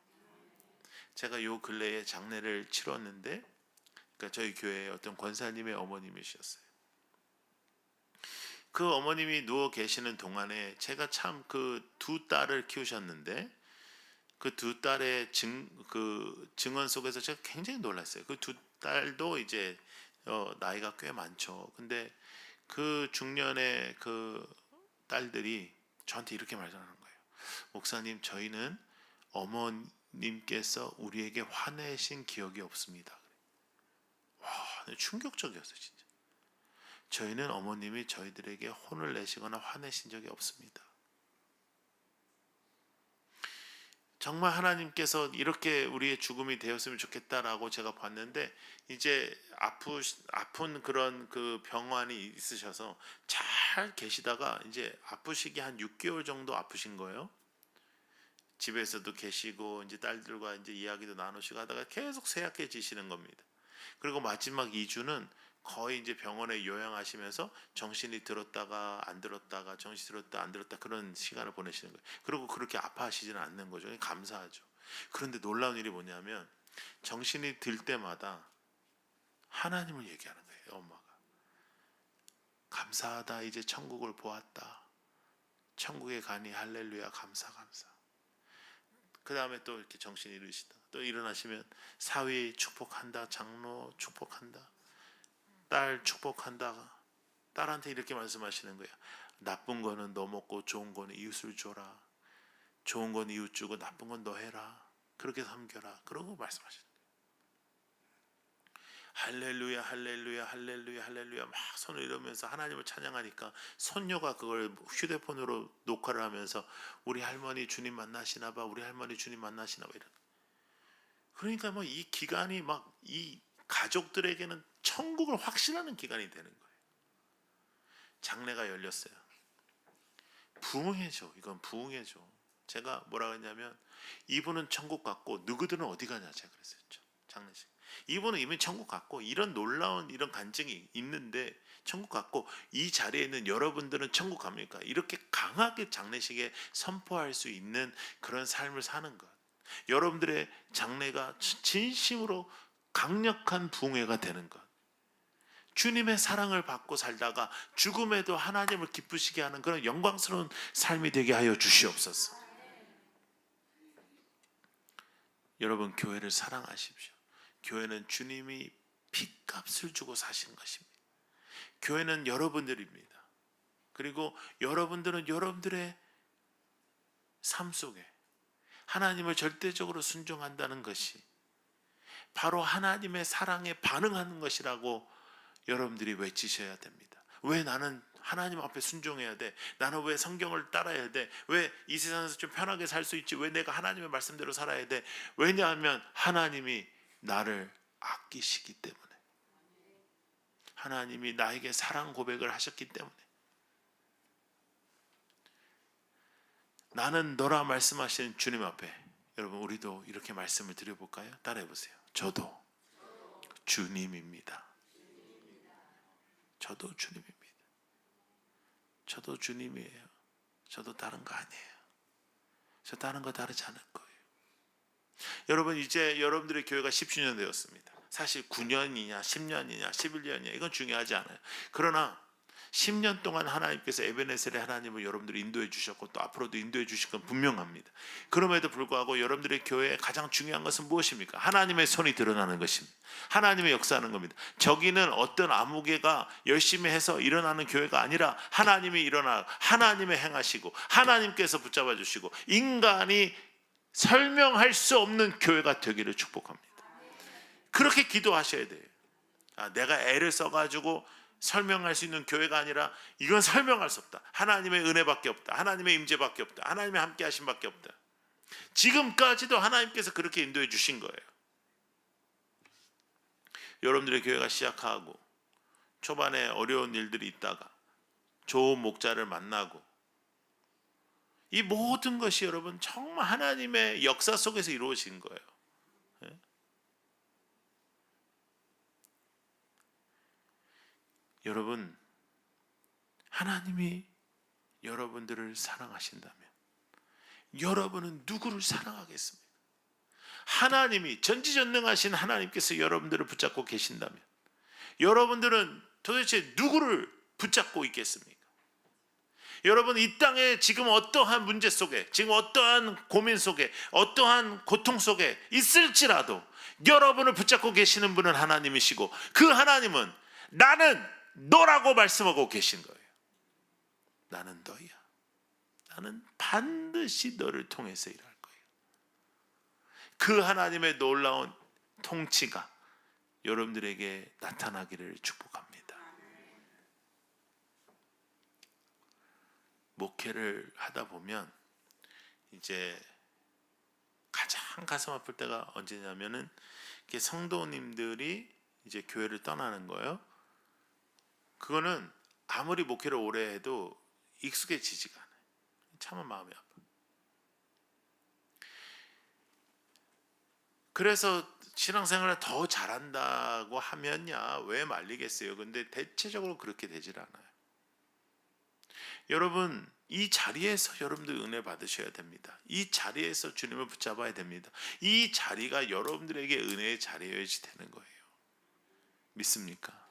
제가 요 근래에 장례를 치렀는데, 그러니까 저희 교회에 어떤 권사님의 어머님이셨어요. 그 어머님이 누워 계시는 동안에 제가 참 그 두 딸을 키우셨는데, 그 두 딸의 증언 속에서 제가 굉장히 놀랐어요. 그 두 딸도 이제 나이가 꽤 많죠. 근데 그 중년의 그 딸들이 저한테 이렇게 말하는 거예요. 목사님, 저희는 어머님께서 우리에게 화내신 기억이 없습니다. 와, 충격적이었어요, 진짜. 저희는 어머님이 저희들에게 혼을 내시거나 화내신 적이 없습니다. 정말 하나님께서 이렇게 우리의 죽음이 되었으면 좋겠다라고 제가 봤는데, 이제 아픈 그런 그 병환이 있으셔서 잘 계시다가 이제 아프시기 한 6개월 정도 아프신 거예요. 집에서도 계시고 이제 딸들과 이제 이야기도 나누시고 하다가 계속 쇠약해지시는 겁니다. 그리고 마지막 2주는 거의 이제 병원에 요양하시면서 정신이 들었다가 안 들었다가 정신이 들었다 안 들었다 그런 시간을 보내시는 거예요. 그리고 그렇게 아파하시지는 않는 거죠. 감사하죠. 그런데 놀라운 일이 뭐냐면, 정신이 들 때마다 하나님을 얘기하는 거예요. 엄마가 감사하다, 이제 천국을 보았다, 천국에 가니 할렐루야, 감사. 그 다음에 또 이렇게 정신이 이르시다. 또 일어나시면 사위 축복한다, 장로 축복한다, 딸 축복한다. 딸한테 이렇게 말씀하시는 거야. 나쁜 거는 너 먹고 좋은 거는 이웃을 줘라. 좋은 건 이웃 주고 나쁜 건 너 해라. 그렇게 섬겨라. 그러고 말씀하시는 거예요. 할렐루야 할렐루야 할렐루야 할렐루야 막 손을 이러면서 하나님을 찬양하니까 손녀가 그걸 휴대폰으로 녹화를 하면서 우리 할머니 주님 만나시나 봐, 우리 할머니 주님 만나시나 봐, 이런. 그러니까 뭐 이 기간이 막 이 가족들에게는 천국을 확신하는 기간이 되는 거예요. 장례가 열렸어요. 부흥회죠. 이건 부흥회죠. 제가 뭐라 그랬냐면, 이분은 천국 갔고 누구들은 어디 가냐 제가 그랬어요. 장례식. 이분은 이미 천국 갔고 이런 놀라운 이런 간증이 있는데 천국 갔고 이 자리에 있는 여러분들은 천국 갑니까? 이렇게 강하게 장례식에 선포할 수 있는 그런 삶을 사는 것. 여러분들의 장래가 진심으로 강력한 부흥회가 되는 것. 주님의 사랑을 받고 살다가 죽음에도 하나님을 기쁘시게 하는 그런 영광스러운 삶이 되게 하여 주시옵소서. 여러분, 교회를 사랑하십시오. 교회는 주님이 핏값을 주고 사신 것입니다. 교회는 여러분들입니다. 그리고 여러분들은 여러분들의 삶 속에 하나님을 절대적으로 순종한다는 것이 바로 하나님의 사랑에 반응하는 것이라고 여러분들이 외치셔야 됩니다. 왜 나는 하나님 앞에 순종해야 돼? 나는 왜 성경을 따라야 돼? 왜 이 세상에서 좀 편하게 살 수 있지? 왜 내가 하나님의 말씀대로 살아야 돼? 왜냐하면 하나님이 나를 아끼시기 때문에, 하나님이 나에게 사랑 고백을 하셨기 때문에, 나는 너라 말씀하시는 주님 앞에 여러분 우리도 이렇게 말씀을 드려볼까요? 따라해보세요. 저도 주님입니다. 저도 주님입니다. 저도 주님이에요. 저도 다른 거 아니에요. 저 다른 거 다르지 않을 거예요. 여러분, 이제 여러분들의 교회가 10주년 되었습니다. 사실 9년이냐 10년이냐 11년이냐 이건 중요하지 않아요. 그러나 10년 동안 하나님께서 에베네셀의 하나님을 여러분들을 인도해 주셨고 또 앞으로도 인도해 주실 건 분명합니다. 그럼에도 불구하고 여러분들의 교회에 가장 중요한 것은 무엇입니까? 하나님의 손이 드러나는 것입니다. 하나님의 역사하는 겁니다. 저기는 어떤 아무개가 열심히 해서 일어나는 교회가 아니라 하나님이 일어나 하나님의 행하시고 하나님께서 붙잡아 주시고 인간이 설명할 수 없는 교회가 되기를 축복합니다. 그렇게 기도하셔야 돼요. 내가 애를 써가지고 설명할 수 있는 교회가 아니라 이건 설명할 수 없다. 하나님의 은혜밖에 없다. 하나님의 임재밖에 없다. 하나님의 함께 하심밖에 없다. 지금까지도 하나님께서 그렇게 인도해 주신 거예요. 여러분들의 교회가 시작하고 초반에 어려운 일들이 있다가 좋은 목자를 만나고 이 모든 것이 여러분 정말 하나님의 역사 속에서 이루어진 거예요. 여러분, 하나님이 여러분들을 사랑하신다면 여러분은 누구를 사랑하겠습니까? 하나님이 전지전능하신 하나님께서 여러분들을 붙잡고 계신다면 여러분들은 도대체 누구를 붙잡고 있겠습니까? 여러분, 이 땅에 지금 어떠한 문제 속에, 지금 어떠한 고민 속에, 어떠한 고통 속에 있을지라도 여러분을 붙잡고 계시는 분은 하나님이시고 그 하나님은 나는 너라고 말씀하고 계신 거예요. 나는 너야. 나는 반드시 너를 통해서 일할 거예요. 그 하나님의 놀라운 통치가 여러분들에게 나타나기를 축복합니다. 목회를 하다 보면 이제 가장 가슴 아플 때가 언제냐면은 성도님들이 이제 교회를 떠나는 거예요. 그거는 아무리 목회를 오래 해도 익숙해지지가 않아요. 참 마음이 아파. 그래서 신앙생활을 더 잘한다고 하면야 왜 말리겠어요? 근데 대체적으로 그렇게 되질 않아요. 여러분, 이 자리에서 여러분들 은혜 받으셔야 됩니다. 이 자리에서 주님을 붙잡아야 됩니다. 이 자리가 여러분들에게 은혜의 자리여야지 되는 거예요. 믿습니까?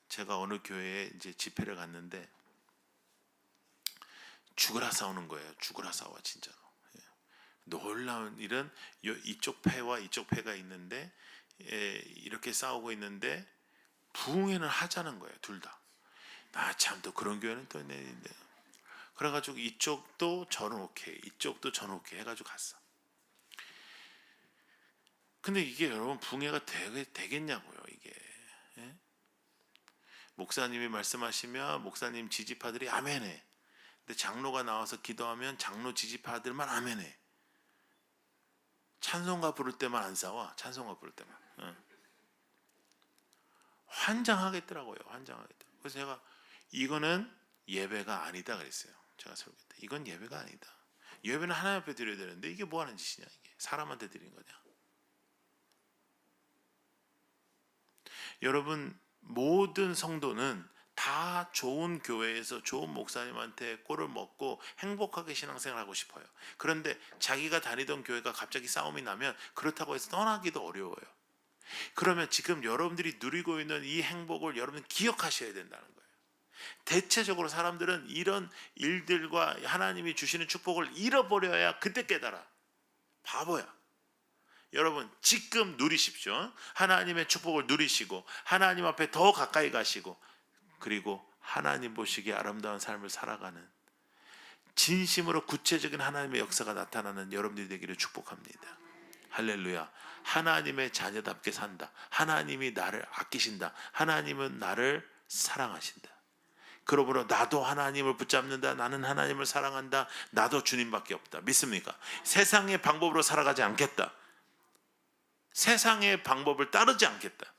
제가 어느 교회에 이제 집회를 갔는데 죽으라 싸우는 거예요. 죽으라 싸워 진짜로. 놀라운 일은 이쪽 패와 이쪽 패가 있는데 이렇게 싸우고 있는데 부흥회는 하자는 거예요. 둘 다. 참 또 그런 교회는 또 있는데. 그래가지고 이쪽도 저는 오케이, 이쪽도 저는 오케이 해가지고 갔어. 근데 이게 여러분 부흥회가 되겠냐고요 이게. 목사님이 말씀하시면 목사님 지지파들이 아멘해. 근데 장로가 나와서 기도하면 장로 지지파들만 아멘해. 찬송가 부를 때만 안 싸워. 찬송가 부를 때만. 환장하겠더라고요. 환장하겠더라고요. 그래서 제가 이거는 예배가 아니다 그랬어요. 제가 설교 때 이건 예배가 아니다. 예배는 하나님 앞에 드려야 되는데 이게 뭐 하는 짓이냐, 이게 사람한테 드리는 거냐. 여러분, 모든 성도는 다 좋은 교회에서 좋은 목사님한테 꼴을 먹고 행복하게 신앙생활하고 싶어요. 그런데 자기가 다니던 교회가 갑자기 싸움이 나면 그렇다고 해서 떠나기도 어려워요. 그러면 지금 여러분들이 누리고 있는 이 행복을 여러분 기억하셔야 된다는 거예요. 대체적으로 사람들은 이런 일들과 하나님이 주시는 축복을 잃어버려야 그때 깨달아. 바보야. 여러분, 지금 누리십시오. 하나님의 축복을 누리시고 하나님 앞에 더 가까이 가시고, 그리고 하나님 보시기에 아름다운 삶을 살아가는, 진심으로 구체적인 하나님의 역사가 나타나는 여러분들이 되기를 축복합니다. 할렐루야. 하나님의 자녀답게 산다. 하나님이 나를 아끼신다. 하나님은 나를 사랑하신다. 그러므로 나도 하나님을 붙잡는다. 나는 하나님을 사랑한다. 나도 주님밖에 없다. 믿습니까? 세상의 방법으로 살아가지 않겠다. 세상의 방법을 따르지 않겠다.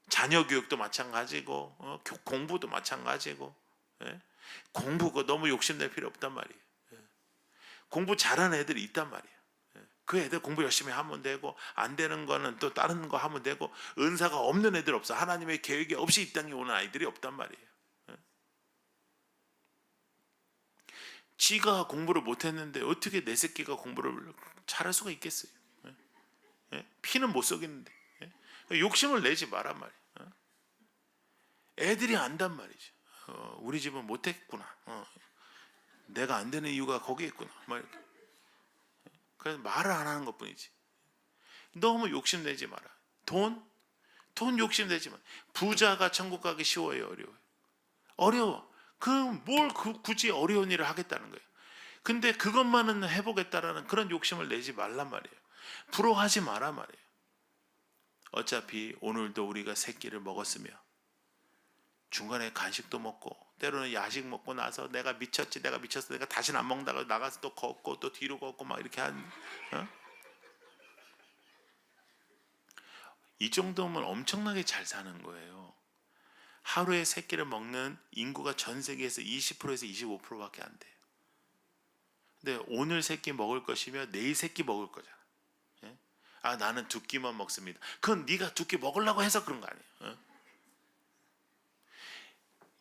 자녀 교육도 마찬가지고, 공부도 마찬가지고. 예? 공부 너무 욕심낼 필요 없단 말이에요. 예? 공부 잘하는 애들이 있단 말이에요. 예? 그 애들 공부 열심히 하면 되고, 안 되는 거는 또 다른 거 하면 되고, 은사가 없는 애들 없어. 하나님의 계획이 없이 이 땅에 오는 아이들이 없단 말이에요. 예? 지가 공부를 못했는데 어떻게 내 새끼가 공부를 잘할 수가 있겠어요? 예? 예? 피는 못 썩이는데. 예? 욕심을 내지 말란 말이에요. 애들이 안단 말이죠. 우리 집은 못했구나. 내가 안 되는 이유가 거기에 있구나. 그래서 말을 안 하는 것뿐이지. 너무 욕심내지 마라. 돈 욕심내지 마. 부자가 천국 가기 쉬워요, 어려워요? 어려워. 그럼 뭘 굳이 어려운 일을 하겠다는 거예요. 근데 그것만은 해보겠다라는 그런 욕심을 내지 말란 말이에요. 부러워하지 마라 말이에요. 어차피 오늘도 우리가 세 끼를 먹었으며 중간에 간식도 먹고 때로는 야식 먹고 나서 내가 미쳤지, 내가 미쳤어, 내가 다시는 안 먹는다고 나가서 또 걷고 또 뒤로 걷고 막 이렇게 이 정도면 엄청나게 잘 사는 거예요. 하루에 세 끼를 먹는 인구가 전 세계에서 20%에서 25%밖에 안 돼요. 근데 오늘 세 끼 먹을 것이며 내일 세 끼 먹을 거잖아. 예? 아, 나는 두 끼만 먹습니다. 그건 네가 두 끼 먹으려고 해서 그런 거 아니에요.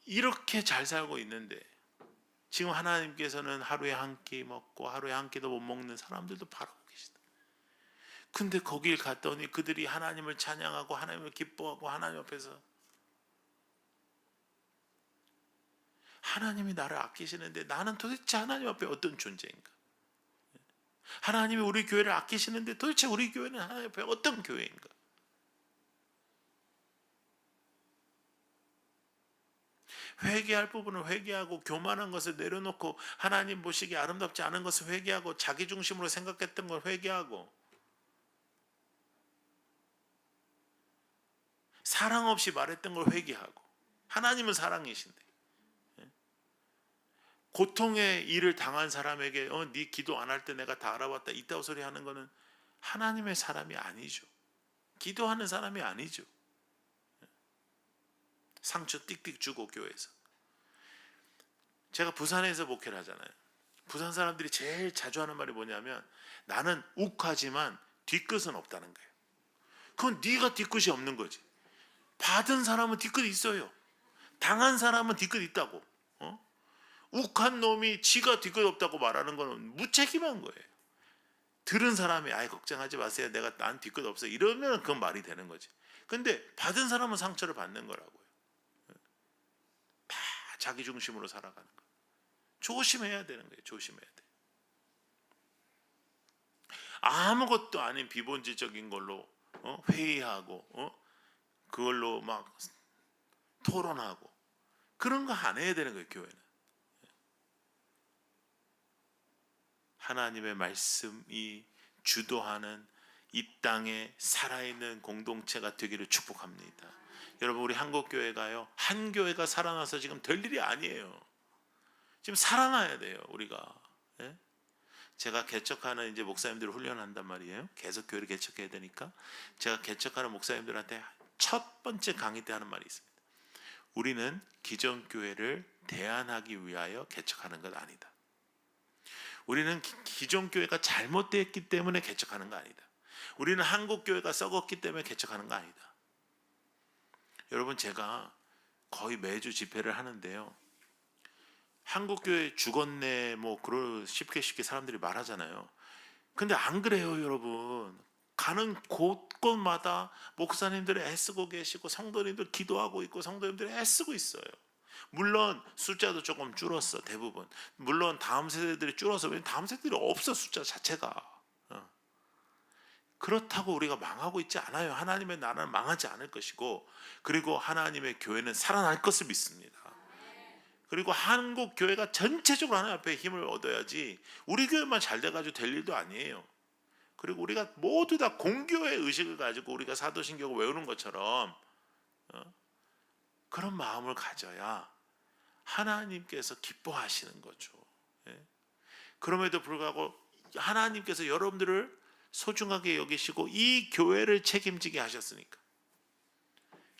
이렇게 잘 살고 있는데 지금 하나님께서는 하루에 한 끼 먹고 하루에 한 끼도 못 먹는 사람들도 바라보고 계시다. 근데 거길 갔더니 그들이 하나님을 찬양하고 하나님을 기뻐하고 하나님 앞에서 하나님이 나를 아끼시는데 나는 도대체 하나님 앞에 어떤 존재인가? 하나님이 우리 교회를 아끼시는데 도대체 우리 교회는 하나님 앞에 어떤 교회인가? 회개할 부분을 회개하고 교만한 것을 내려놓고 하나님 보시기에 아름답지 않은 것을 회개하고 자기 중심으로 생각했던 걸 회개하고 사랑 없이 말했던 걸 회개하고 하나님은 사랑이신데 고통의 일을 당한 사람에게 네 기도 안 할 때 내가 다 알아봤다 이따위 소리 하는 거는 하나님의 사람이 아니죠. 기도하는 사람이 아니죠. 상처 띡띡 주고 교회에서. 제가 부산에서 목회를 하잖아요. 부산 사람들이 제일 자주 하는 말이 뭐냐면 나는 욱하지만 뒤끝은 없다는 거예요. 그건 네가 뒤끝이 없는 거지. 받은 사람은 뒤끝 있어요. 당한 사람은 뒤끝 있다고. 욱한 놈이 지가 뒤끝 없다고 말하는 거는 무책임한 거예요. 들은 사람이 아이 걱정하지 마세요. 난 뒤끝 없어. 이러면 그건 말이 되는 거지. 근데 받은 사람은 상처를 받는 거라고요. 다 자기 중심으로 살아가는 거. 조심해야 되는 거예요. 조심해야 돼. 아무것도 아닌 비본질적인 걸로 회의하고 그걸로 막 토론하고 그런 거 안 해야 되는 거예요. 교회는. 하나님의 말씀이 주도하는 이 땅에 살아있는 공동체가 되기를 축복합니다. 여러분, 우리 한국교회가요, 한 교회가 살아나서 지금 될 일이 아니에요. 지금 살아나야 돼요, 우리가. 예? 제가 개척하는 이제 목사님들을 훈련한단 말이에요. 계속 교회를 개척해야 되니까 제가 개척하는 목사님들한테 첫 번째 강의 때 하는 말이 있습니다. 우리는 기존 교회를 대안하기 위하여 개척하는 것 아니다. 우리는 기존 교회가 잘못되었기 때문에 개척하는 거 아니다. 우리는 한국 교회가 썩었기 때문에 개척하는 거 아니다. 여러분, 제가 거의 매주 집회를 하는데요, 한국 교회 죽었네 뭐 그런 쉽게 사람들이 말하잖아요. 근데 안 그래요, 여러분. 가는 곳곳마다 목사님들이 애쓰고 계시고 성도님들 기도하고 있고 성도님들이 애쓰고 있어요. 물론 숫자도 조금 줄었어, 대부분. 물론 다음 세대들이 줄어서, 왜냐면 다음 세대들이 없어, 숫자 자체가. 그렇다고 우리가 망하고 있지 않아요. 하나님의 나라는 망하지 않을 것이고, 그리고 하나님의 교회는 살아날 것을 믿습니다. 그리고 한국 교회가 전체적으로 하나님 앞에 힘을 얻어야지 우리 교회만 잘 돼가지고 될 일도 아니에요. 그리고 우리가 모두 다 공교의 의식을 가지고 우리가 사도신경을 외우는 것처럼 그런 마음을 가져야 하나님께서 기뻐하시는 거죠. 예? 그럼에도 불구하고 하나님께서 여러분들을 소중하게 여기시고 이 교회를 책임지게 하셨으니까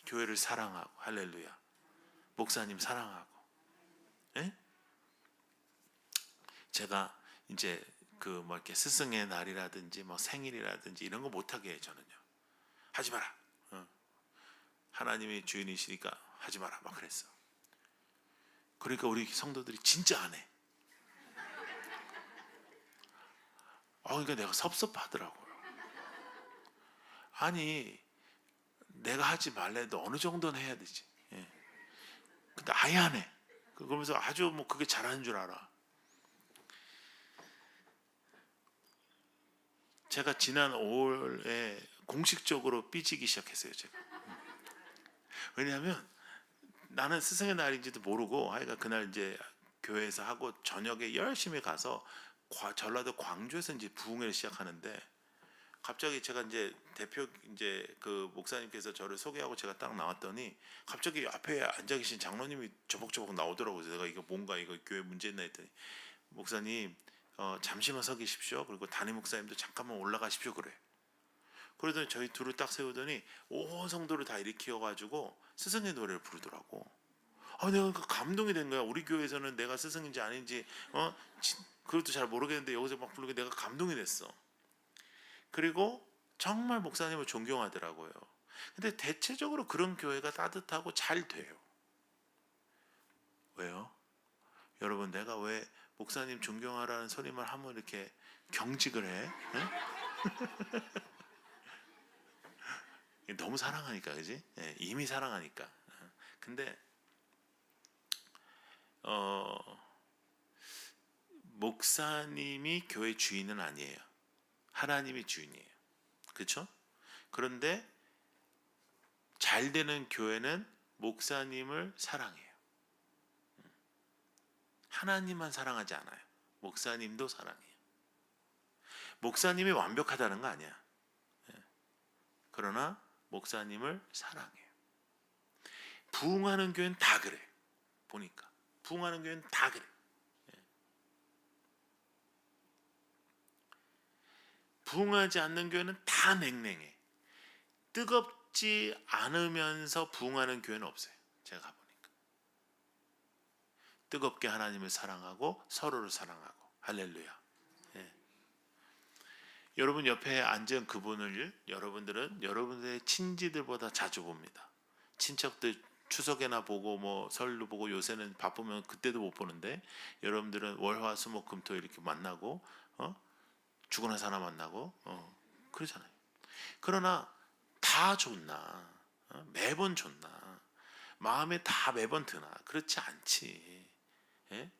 교회를 사랑하고, 할렐루야, 목사님 사랑하고. 예? 제가 이제 그 뭐 이렇게 스승의 날이라든지 뭐 생일이라든지 이런 거 못하게 해요. 저는요, 하지 마라. 하나님이 주인이시니까 하지 마라 막 그랬어. 그러니까 우리 성도들이 진짜 안 해. 그러니까 내가 섭섭하더라고요. 아니, 내가 하지 말래도 어느 정도는 해야 되지. 예. 근데 아예 안 해. 그러면서 아주 뭐 그게 잘하는 줄 알아. 제가 지난 5월에 공식적으로 삐지기 시작했어요, 제가. 왜냐하면 나는 스승의 날인지도 모르고 하여간 그날 이제 교회에서 하고 저녁에 열심히 가서 전라도 광주에서 이제 부흥회를 시작하는데, 갑자기 제가 이제 대표 이제 그 목사님께서 저를 소개하고 제가 딱 나왔더니 갑자기 앞에 앉아 계신 장로님이 저벅저벅 나오더라고요. 내가 이거 뭔가 이거 교회 문제 있나 했더니, 목사님 잠시만 서 계십시오. 그리고 담임 목사님도 잠깐만 올라가십시오. 그래. 그러더니 저희 둘을 딱 세우더니 온 성도를 다 일으켜가지고 스승의 노래를 부르더라고. 내가 그 감동이 된 거야. 우리 교회에서는 내가 스승인지 아닌지 그것도 잘 모르겠는데 여기서 막 부르게 내가 감동이 됐어. 그리고 정말 목사님을 존경하더라고요. 근데 대체적으로 그런 교회가 따뜻하고 잘 돼요. 왜요? 여러분, 내가 왜 목사님 존경하라는 소리만 하면 이렇게 경직을 해? 너무 사랑하니까, 그지? 네, 이미 사랑하니까. 근데 목사님이 교회 주인은 아니에요. 하나님이 주인이에요. 그렇죠? 그런데 잘 되는 교회는 목사님을 사랑해요. 하나님만 사랑하지 않아요. 목사님도 사랑해요. 목사님이 완벽하다는 거 아니야. 그러나 목사님을 사랑해요. 부흥하는 교회는 다 그래. 보니까 부흥하는 교회는 다 그래. 부흥하지 않는 교회는 다 냉랭해. 뜨겁지 않으면서 부흥하는 교회는 없어요. 제가 가보니까 뜨겁게 하나님을 사랑하고 서로를 사랑하고, 할렐루야. 예. 여러분 옆에 앉은 그분을 여러분들은 여러분들의 친지들보다 자주 봅니다. 친척들 추석에나 보고 뭐 설도 보고, 요새는 바쁘면 그때도 못 보는데 여러분들은 월화수목금토 이렇게 만나고 죽거나 사나 만나고 그러잖아요. 그러나 다 좋나? 매번 좋나? 마음에 다 매번 드나? 그렇지 않지. 예?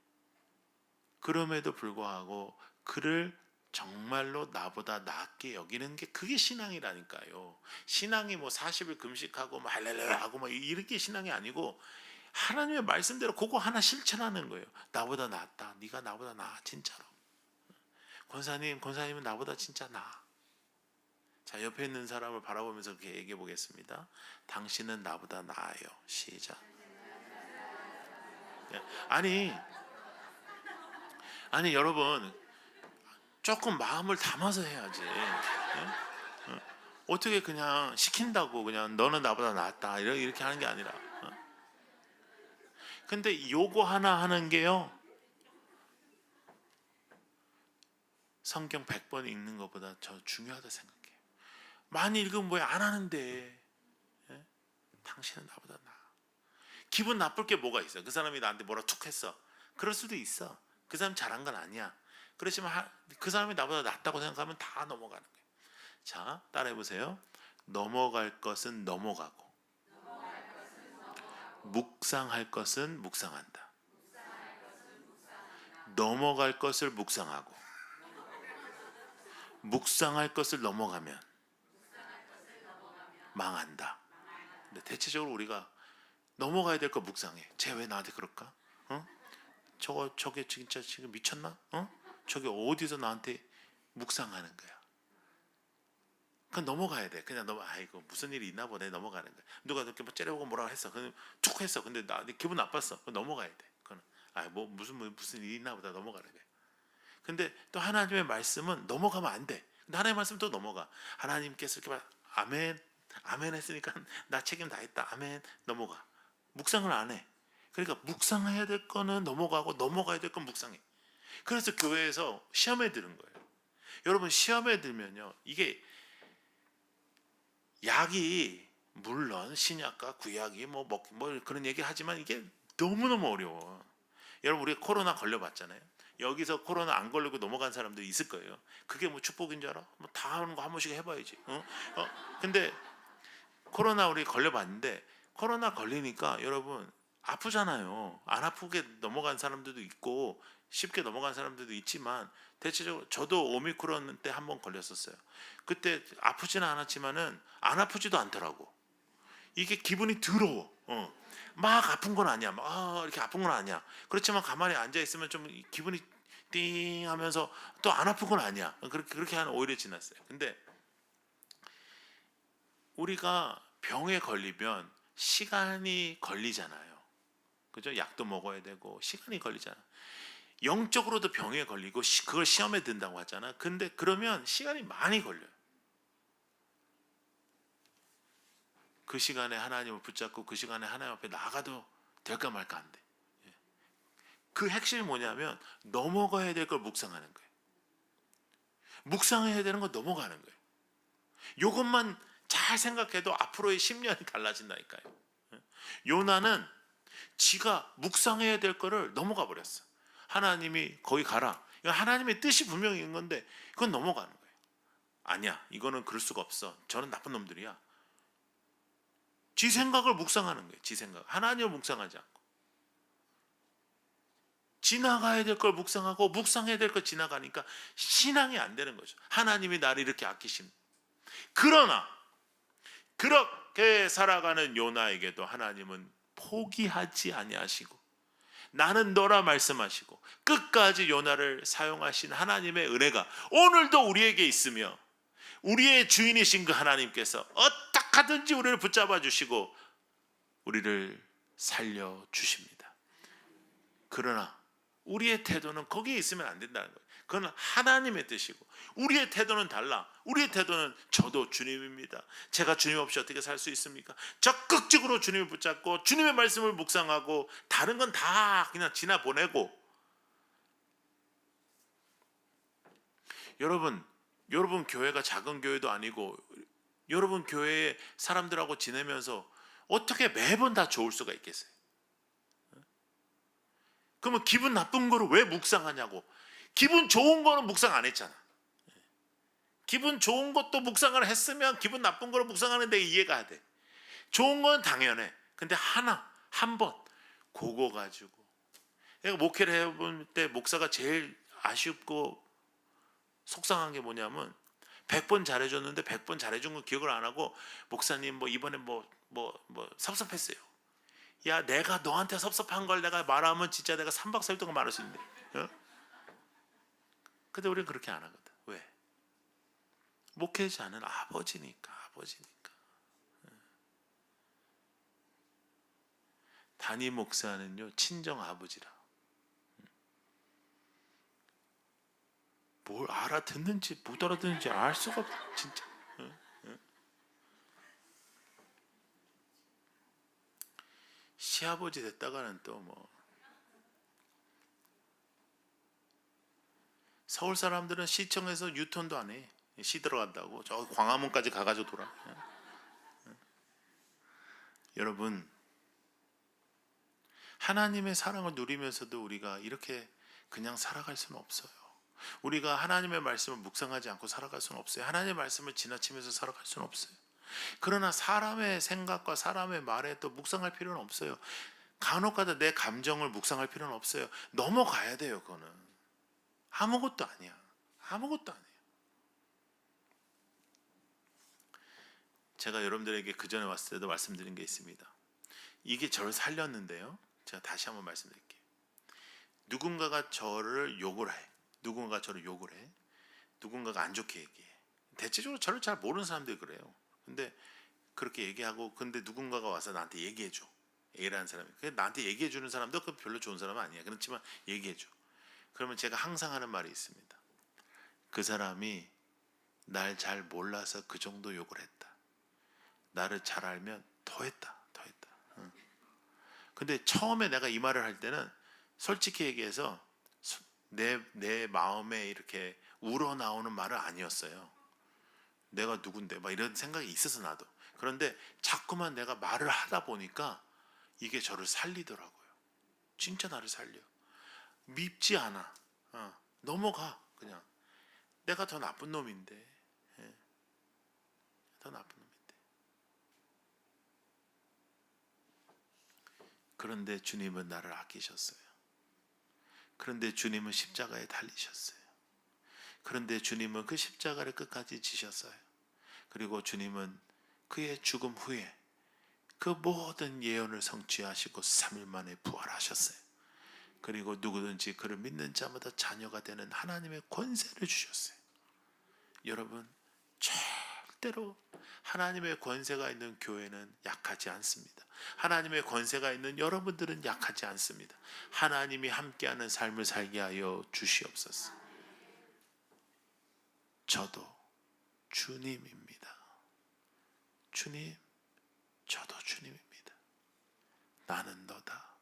그럼에도 불구하고 그를 정말로 나보다 낫게 여기는 게 그게 신앙이라니까요. 신앙이 뭐 40일 금식하고 뭐 할렐루야 하고 뭐 이렇게 신앙이 아니고, 하나님의 말씀대로 그거 하나 실천하는 거예요. 나보다 낫다. 네가 나보다 나아, 진짜로. 권사님은 나보다 진짜 나아. 자, 옆에 있는 사람을 바라보면서 그렇게 얘기해 보겠습니다. 당신은 나보다 나아요. 시작. 아니 여러분, 조금 마음을 담아서 해야지. 어떻게 그냥 시킨다고 그냥 너는 나보다 낫다 이렇게 하는 게 아니라. 근데 요거 하나 하는 게요, 성경 100번 읽는 것보다 저 중요하다 생각해요. 많이 읽으면 뭐야, 안 하는데. 예? 당신은 나보다 나아. 기분 나쁠 게 뭐가 있어? 그 사람이 나한테 뭐라 툭 했어. 그럴 수도 있어. 그 사람 잘한 건 아니야. 그렇지만 그 사람이 나보다 낫다고 생각하면 다 넘어가는 거예요. 자, 따라해 보세요. 넘어갈 것은 넘어가고, 묵상할 것은 묵상한다. 넘어갈 것을 묵상하고, 묵상할 것을 넘어가면 망한다. 근데 대체적으로 우리가 넘어가야 될 거 묵상해. 쟤 왜 나한테 그럴까? 어? 저게 진짜 지금 미쳤나? 저게 어디서 나한테 묵상하는 거야? 그냥 넘어가야 돼. 그냥 아이고 무슨 일이 있나 보네, 넘어가는 거야. 누가 이렇게 뭐 째려보고 뭐라고 했어. 그냥 툭 했어. 근데 나 기분 나빴어. 넘어가야 돼. 그건 뭐 무슨 일이 있나 보다, 넘어가는 거야. 근데 또 하나님의 말씀은 넘어가면 안 돼. 근데 하나님의 말씀 또 넘어가. 하나님께서 이렇게 아멘, 아멘 했으니까 나 책임 다 했다. 아멘. 넘어가. 묵상을 안 해. 그러니까 묵상해야 될 거는 넘어가고, 넘어가야 될 건 묵상해. 그래서 교회에서 시험에 드는 거예요. 여러분, 시험에 들면요, 이게 약이, 물론 신약과 구약이 뭐 그런 얘기 하지만 이게 너무너무 어려워. 여러분, 우리가 코로나 걸려봤잖아요. 여기서 코로나 안 걸리고 넘어간 사람들이 있을 거예요. 그게 뭐 축복인 줄 알아? 뭐 다 하는 거 한 번씩 해봐야지. 근데 코로나 우리 걸려봤는데, 코로나 걸리니까 여러분 아프잖아요. 안 아프게 넘어간 사람들도 있고 쉽게 넘어간 사람들도 있지만, 대체적으로 저도 오미크론 때 한 번 걸렸었어요. 그때 아프지는 않았지만은 안 아프지도 않더라고. 이게 기분이 더러워. 막 아픈 건 아니야. 막 이렇게 아픈 건 아니야. 그렇지만 가만히 앉아 있으면 좀 기분이 띵 하면서 또 안 아픈 건 아니야. 그렇게 한 5일이 지났어요. 근데 우리가 병에 걸리면 시간이 걸리잖아요. 그죠? 약도 먹어야 되고 시간이 걸리잖아. 영적으로도 병에 걸리고 그걸 시험에 든다고 하잖아. 근데 그러면 시간이 많이 걸려요. 그 시간에 하나님을 붙잡고 그 시간에 하나님 앞에 나가도 될까 말까 안 돼. 그 핵심이 뭐냐면 넘어가야 될 걸 묵상하는 거예요. 묵상해야 되는 거 넘어가는 거예요. 이것만 잘 생각해도 앞으로의 10년이 달라진다니까요. 요나는 지가 묵상해야 될 거를 넘어가 버렸어. 하나님이 거기 가라. 이건 하나님의 뜻이 분명히 있는 건데 그건 넘어가는 거예요. 아니야, 이거는 그럴 수가 없어. 저는 나쁜 놈들이야. 지 생각을 묵상하는 거예요. 지 생각. 하나님을 묵상하지 않고. 지나가야 될 걸 묵상하고 묵상해야 될 걸 지나가니까 신앙이 안 되는 거죠. 하나님이 나를 이렇게 아끼심. 그러나 그렇게 살아가는 요나에게도 하나님은 포기하지 아니하시고 나는 너라 말씀하시고 끝까지 요나를 사용하신 하나님의 은혜가 오늘도 우리에게 있으며, 우리의 주인이신 그 하나님께서 어떻게든지 우리를 붙잡아 주시고 우리를 살려 주십니다. 그러나 우리의 태도는 거기에 있으면 안 된다는 거예요. 그건 하나님의 뜻이고 우리의 태도는 달라. 우리의 태도는 저도 주님입니다. 제가 주님 없이 어떻게 살 수 있습니까? 적극적으로 주님을 붙잡고 주님의 말씀을 묵상하고 다른 건 다 그냥 지나보내고. 여러분 교회가 작은 교회도 아니고 여러분 교회의 사람들하고 지내면서 어떻게 매번 다 좋을 수가 있겠어요? 그러면 기분 나쁜 거를 왜 묵상하냐고. 기분 좋은 거는 묵상 안 했잖아. 기분 좋은 것도 묵상을 했으면 기분 나쁜 거를 묵상하는데 이해가 돼. 좋은 건 당연해. 근데 한 번 그거 가지고 내가 목회를 해볼 때 목사가 제일 아쉽고 속상한 게 뭐냐면 100번 잘해줬는데 100번 잘해준 거 기억을 안 하고 목사님 뭐 이번에 뭐 섭섭했어요. 야, 내가 너한테 섭섭한 걸 내가 말하면 진짜 내가 3박 4일 동안 말할 수 있는데. 근데 우리는 그렇게 안 하거든. 왜? 목회자는 아버지니까. 담임 목사는요 친정 아버지라. 뭘 알아듣는지 못 알아듣는지 알 수가 없어 진짜. 시아버지 됐다가는 또 뭐 서울 사람들은 시청에서 유턴도 안 해. 시 들어간다고 저 광화문까지 가가지고 돌아. 여러분, 하나님의 사랑을 누리면서도 우리가 이렇게 그냥 살아갈 수는 없어요. 우리가 하나님의 말씀을 묵상하지 않고 살아갈 수는 없어요. 하나님의 말씀을 지나치면서 살아갈 수는 없어요. 그러나 사람의 생각과 사람의 말에 또 묵상할 필요는 없어요. 간혹가다 내 감정을 묵상할 필요는 없어요. 넘어가야 돼요. 그거는 아무것도 아니야. 아무것도 아니에요. 제가 여러분들에게 그 전에 왔을 때도 말씀드린 게 있습니다. 이게 저를 살렸는데요. 제가 다시 한번 말씀드릴게요. 누군가가 저를 욕을 해. 누군가가 저를 욕을 해. 누군가가 안 좋게 얘기해. 대체적으로 저를 잘 모르는 사람들이 그래요. 근데 그렇게 얘기하고, 근데 누군가가 와서 나한테 얘기해줘. A라는 사람이. 나한테 얘기해주는 사람도 그 별로 좋은 사람은 아니야. 그렇지만 얘기해줘. 그러면 제가 항상 하는 말이 있습니다. 그 사람이 날 잘 몰라서 그 정도 욕을 했다. 나를 잘 알면 더 했다. 더 했다. 근데 처음에 내가 이 말을 할 때는 솔직히 얘기해서 내 마음에 이렇게 우러나오는 말은 아니었어요. 내가 누군데 막 이런 생각이 있어서 나도. 그런데 자꾸만 내가 말을 하다 보니까 이게 저를 살리더라고요. 진짜 나를 살려. 밉지 않아. 넘어가. 그냥 내가 더 나쁜 놈인데. 더 나쁜 놈인데. 그런데 주님은 나를 아끼셨어요. 그런데 주님은 십자가에 달리셨어요. 그런데 주님은 그 십자가를 끝까지 지셨어요. 그리고 주님은 그의 죽음 후에 그 모든 예언을 성취하시고 3일 만에 부활하셨어요. 그리고 누구든지 그를 믿는 자마다 자녀가 되는 하나님의 권세를 주셨어요. 여러분, 절대로 하나님의 권세가 있는 교회는 약하지 않습니다. 하나님의 권세가 있는 여러분들은 약하지 않습니다. 하나님이 함께하는 삶을 살게 하여 주시옵소서. 저도 주님입니다. 주님, 저도 주님입니다. 나는 너다.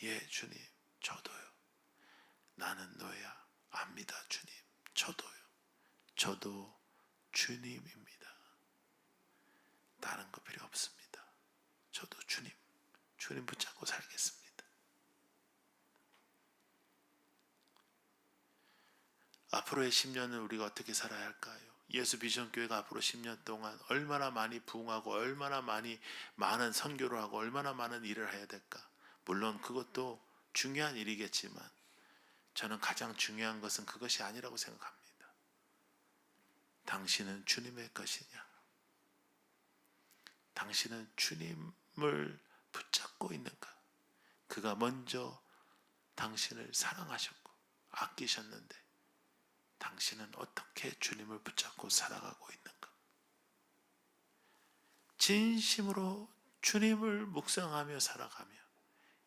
예, 주님, 저도요. 나는 너야. 압니다, 주님. 저도요. 저도 주님입니다. 다른 거 필요 없습니다. 저도 주님 붙잡고 살겠습니다. 앞으로의 10년을 우리가 어떻게 살아야 할까요? 예수 비전교회가 앞으로 10년 동안 얼마나 많이 부흥하고 얼마나 많은 선교를 하고 얼마나 많은 일을 해야 될까? 물론 그것도 중요한 일이겠지만 저는 가장 중요한 것은 그것이 아니라고 생각합니다. 당신은 주님의 것이냐? 당신은 주님을 붙잡고 있는가? 그가 먼저 당신을 사랑하셨고 아끼셨는데 당신은 어떻게 주님을 붙잡고 살아가고 있는가? 진심으로 주님을 묵상하며 살아가며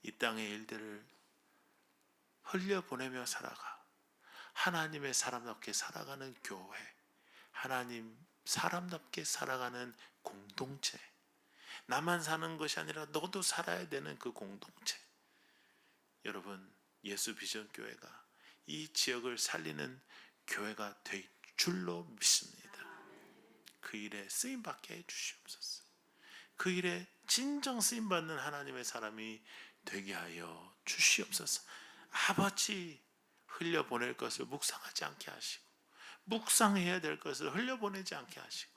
이 땅의 일들을 흘려보내며 살아가 하나님의 사람답게 살아가는 교회, 하나님 사람답게 살아가는 공동체, 나만 사는 것이 아니라 너도 살아야 되는 그 공동체. 여러분, 예수 비전 교회가 이 지역을 살리는 교회가 될 줄로 믿습니다. 그 일에 쓰임 받게 해 주시옵소서. 그 일에 진정 쓰임 받는 하나님의 사람이 되게 하여 주시옵소서. 아버지, 흘려보낼 것을 묵상하지 않게 하시고 묵상해야 될 것을 흘려보내지 않게 하시고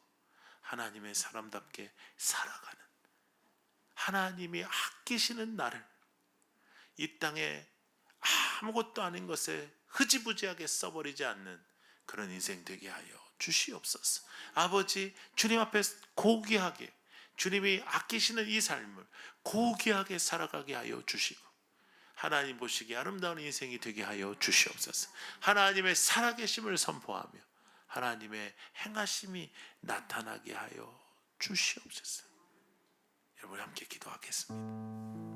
하나님의 사람답게 살아가는, 하나님이 아끼시는 나를 이 땅에 아무것도 아닌 것에 흐지부지하게 써버리지 않는 그런 인생 되게 하여 주시옵소서. 아버지, 주님 앞에 고귀하게, 주님이 아끼시는 이 삶을 고귀하게 살아가게 하여 주시고 하나님 보시기에 아름다운 인생이 되게 하여 주시옵소서. 하나님의 살아계심을 선포하며 하나님의 행하심이 나타나게 하여 주시옵소서. 여러분 함께 기도하겠습니다.